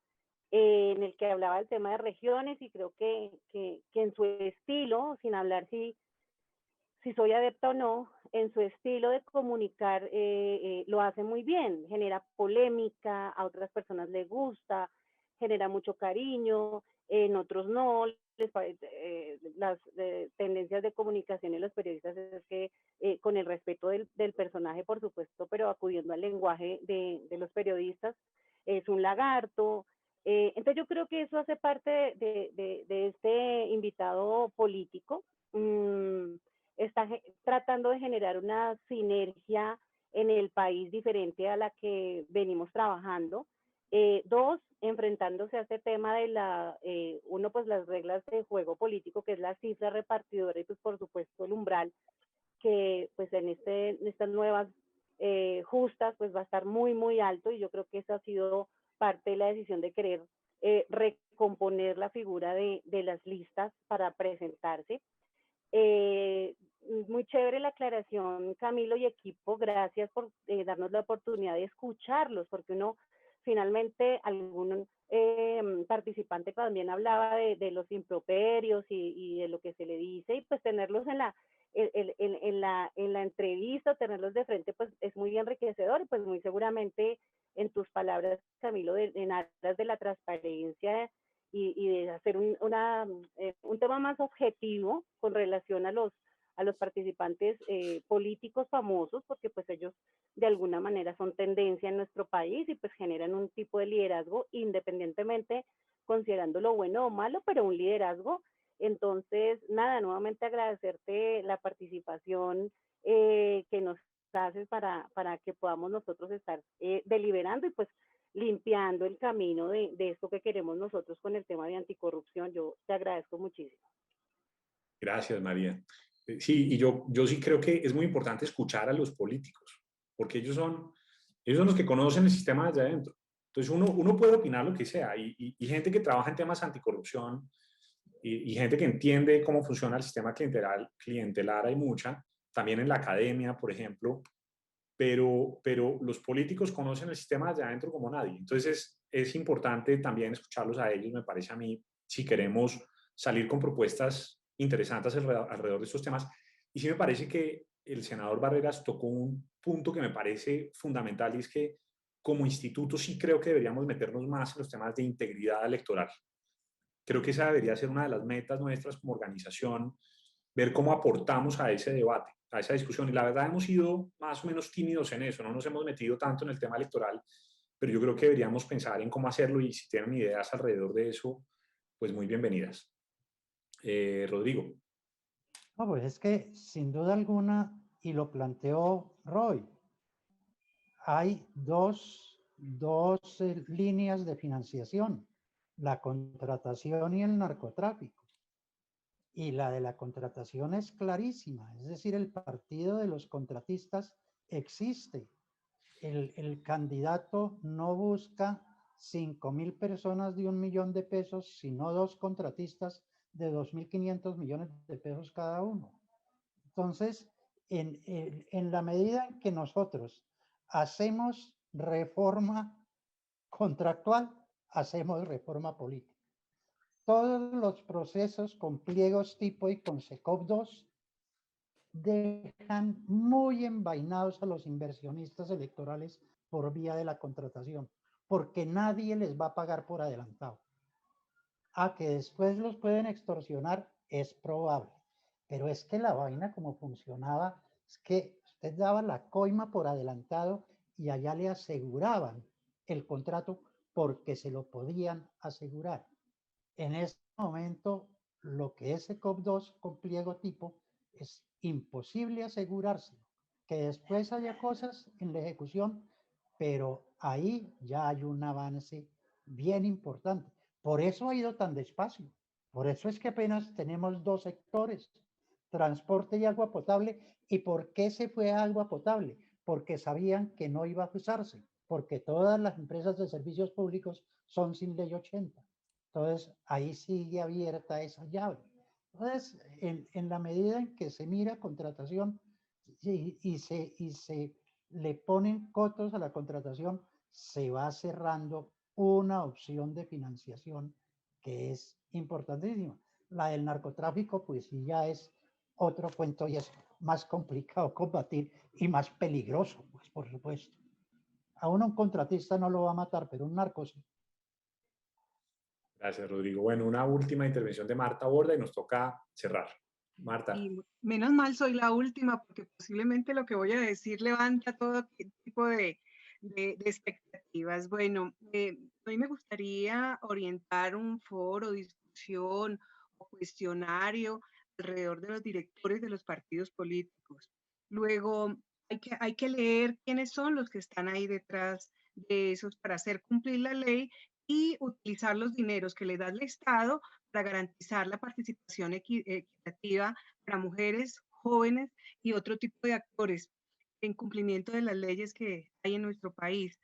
en el que hablaba del tema de regiones, y creo que en su estilo, sin hablar si soy adepta o no, en su estilo de comunicar lo hace muy bien, genera polémica, a otras personas les gusta, genera mucho cariño, en otros no. Las tendencias de comunicación en los periodistas es que con el respeto del personaje, por supuesto, pero acudiendo al lenguaje de los periodistas, es un lagarto. Entonces yo creo que eso hace parte de este invitado político. Está tratando de generar una sinergia en el país diferente a la que venimos trabajando. Dos, enfrentándose a este tema de uno, pues las reglas de juego político, que es la cifra repartidora, y pues por supuesto el umbral, que pues en estas nuevas justas pues va a estar muy, muy alto, y yo creo que esa ha sido parte de la decisión de querer recomponer la figura de las listas para presentarse. Muy chévere la aclaración, Camilo y equipo, gracias por darnos la oportunidad de escucharlos, porque uno finalmente, algún participante también hablaba de los improperios y de lo que se le dice, y pues tenerlos en la entrevista, tenerlos de frente, pues es muy enriquecedor, y pues muy seguramente en tus palabras, Camilo, en aras de la transparencia y de hacer un tema más objetivo con relación a los participantes políticos famosos, porque pues ellos de alguna manera son tendencia en nuestro país y pues generan un tipo de liderazgo, independientemente, considerándolo bueno o malo, pero un liderazgo. Entonces, nada, nuevamente agradecerte la participación que nos haces para que podamos nosotros estar deliberando y pues limpiando el camino de esto que queremos nosotros con el tema de anticorrupción. Yo te agradezco muchísimo. Gracias, María. Sí, y yo sí creo que es muy importante escuchar a los políticos, porque ellos son los que conocen el sistema desde adentro. Entonces uno puede opinar lo que sea, y gente que trabaja en temas anticorrupción y gente que entiende cómo funciona el sistema clientelar hay mucha, también en la academia, por ejemplo, pero los políticos conocen el sistema desde adentro como nadie. Entonces es importante también escucharlos a ellos, me parece a mí, si queremos salir con propuestas interesantes alrededor de estos temas. Y sí me parece que el senador Barreras tocó un punto que me parece fundamental, y es que como instituto sí creo que deberíamos meternos más en los temas de integridad electoral. Creo que esa debería ser una de las metas nuestras como organización, ver cómo aportamos a ese debate, a esa discusión. Y la verdad hemos sido más o menos tímidos en eso, no nos hemos metido tanto en el tema electoral, pero yo creo que deberíamos pensar en cómo hacerlo y si tienen ideas alrededor de eso, pues muy bienvenidas. Rodrigo. No, pues es que sin duda alguna, y lo planteó Roy, hay dos líneas de financiación, la contratación y el narcotráfico. Y la de la contratación es clarísima, es decir, el partido de los contratistas existe. El candidato no busca 5.000 personas de 1 millón de pesos, sino 2 contratistas de 2.500 millones de pesos cada uno. Entonces, en la medida en que nosotros hacemos reforma contractual, hacemos reforma política. Todos los procesos con pliegos tipo y con SECOP 2 dejan muy envainados a los inversionistas electorales por vía de la contratación, porque nadie les va a pagar por adelantado. A que después los pueden extorsionar es probable, pero es que la vaina como funcionaba es que usted daba la coima por adelantado y allá le aseguraban el contrato porque se lo podían asegurar. En este momento, lo que es SECOP 2 con pliego tipo es imposible asegurárselo. Que después haya cosas en la ejecución, pero ahí ya hay un avance bien importante. Por eso ha ido tan despacio. Por eso es que apenas tenemos 2 sectores, transporte y agua potable. ¿Y por qué se fue a agua potable? Porque sabían que no iba a usarse, porque todas las empresas de servicios públicos son sin ley 80. Entonces, ahí sigue abierta esa llave. Entonces, en la medida en que se mira contratación y se le ponen cotos a la contratación, se va cerrando una opción de financiación que es importantísima. La del narcotráfico, pues sí, ya es otro cuento y es más complicado combatir y más peligroso, pues por supuesto. A uno un contratista no lo va a matar, pero un narco sí. Gracias, Rodrigo. Bueno, una última intervención de Marta Borda y nos toca cerrar. Marta. Y menos mal soy la última, porque posiblemente lo que voy a decir levanta todo tipo de expectativas. Bueno, a mí me gustaría orientar un foro, discusión o cuestionario alrededor de los directores de los partidos políticos. Luego, hay que leer quiénes son los que están ahí detrás de esos para hacer cumplir la ley y utilizar los dineros que le da el Estado para garantizar la participación equitativa para mujeres, jóvenes y otro tipo de actores en cumplimiento de las leyes que hay en nuestro país.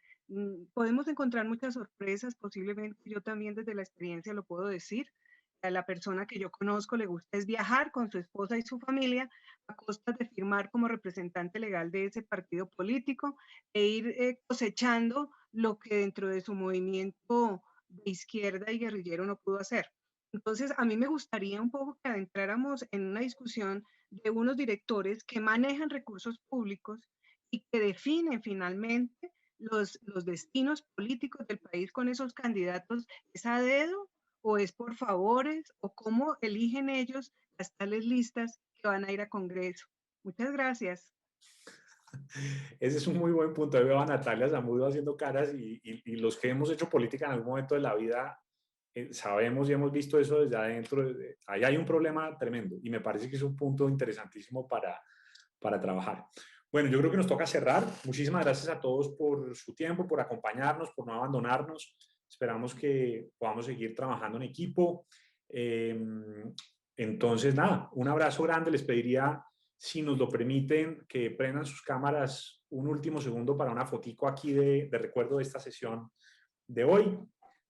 Podemos encontrar muchas sorpresas, posiblemente yo también desde la experiencia lo puedo decir. A la persona que yo conozco le gusta es viajar con su esposa y su familia a costa de firmar como representante legal de ese partido político e ir cosechando lo que dentro de su movimiento de izquierda y guerrillero no pudo hacer. Entonces, a mí me gustaría un poco que adentráramos en una discusión de unos directores que manejan recursos públicos y que definen finalmente los destinos políticos del país con esos candidatos. ¿Es a dedo o es por favores o cómo eligen ellos las tales listas que van a ir a Congreso? Muchas gracias. Ese es un muy buen punto. Veo a Natalia Zamudio haciendo caras y los que hemos hecho política en algún momento de la vida sabemos y hemos visto eso desde adentro. Ahí hay un problema tremendo y me parece que es un punto interesantísimo para trabajar. Bueno, yo creo que nos toca cerrar. Muchísimas gracias a todos por su tiempo, por acompañarnos, por no abandonarnos. Esperamos que podamos seguir trabajando en equipo. Entonces, nada, un abrazo grande. Les pediría, si nos lo permiten, que prendan sus cámaras un último segundo para una fotico aquí de recuerdo de esta sesión de hoy.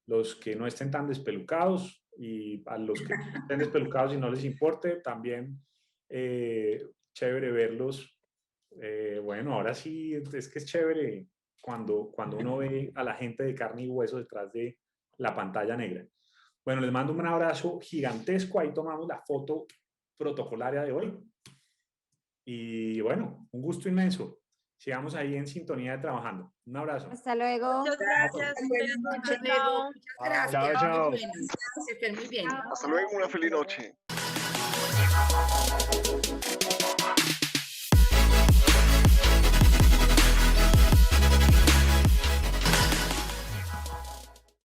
Los que no estén tan despelucados y a los que estén despelucados y no les importe, también chévere verlos. Bueno, ahora sí, es que es chévere cuando uno ve a la gente de carne y hueso detrás de la pantalla negra. Bueno, les mando un abrazo gigantesco. Ahí tomamos la foto protocolaria de hoy. Y bueno, un gusto inmenso. Sigamos ahí en sintonía de trabajando. Un abrazo. Hasta luego. Muchas gracias. Buenas noches, Lego. Muchas gracias. Chao, chao. Que estén muy bien. Hasta luego, una feliz noche.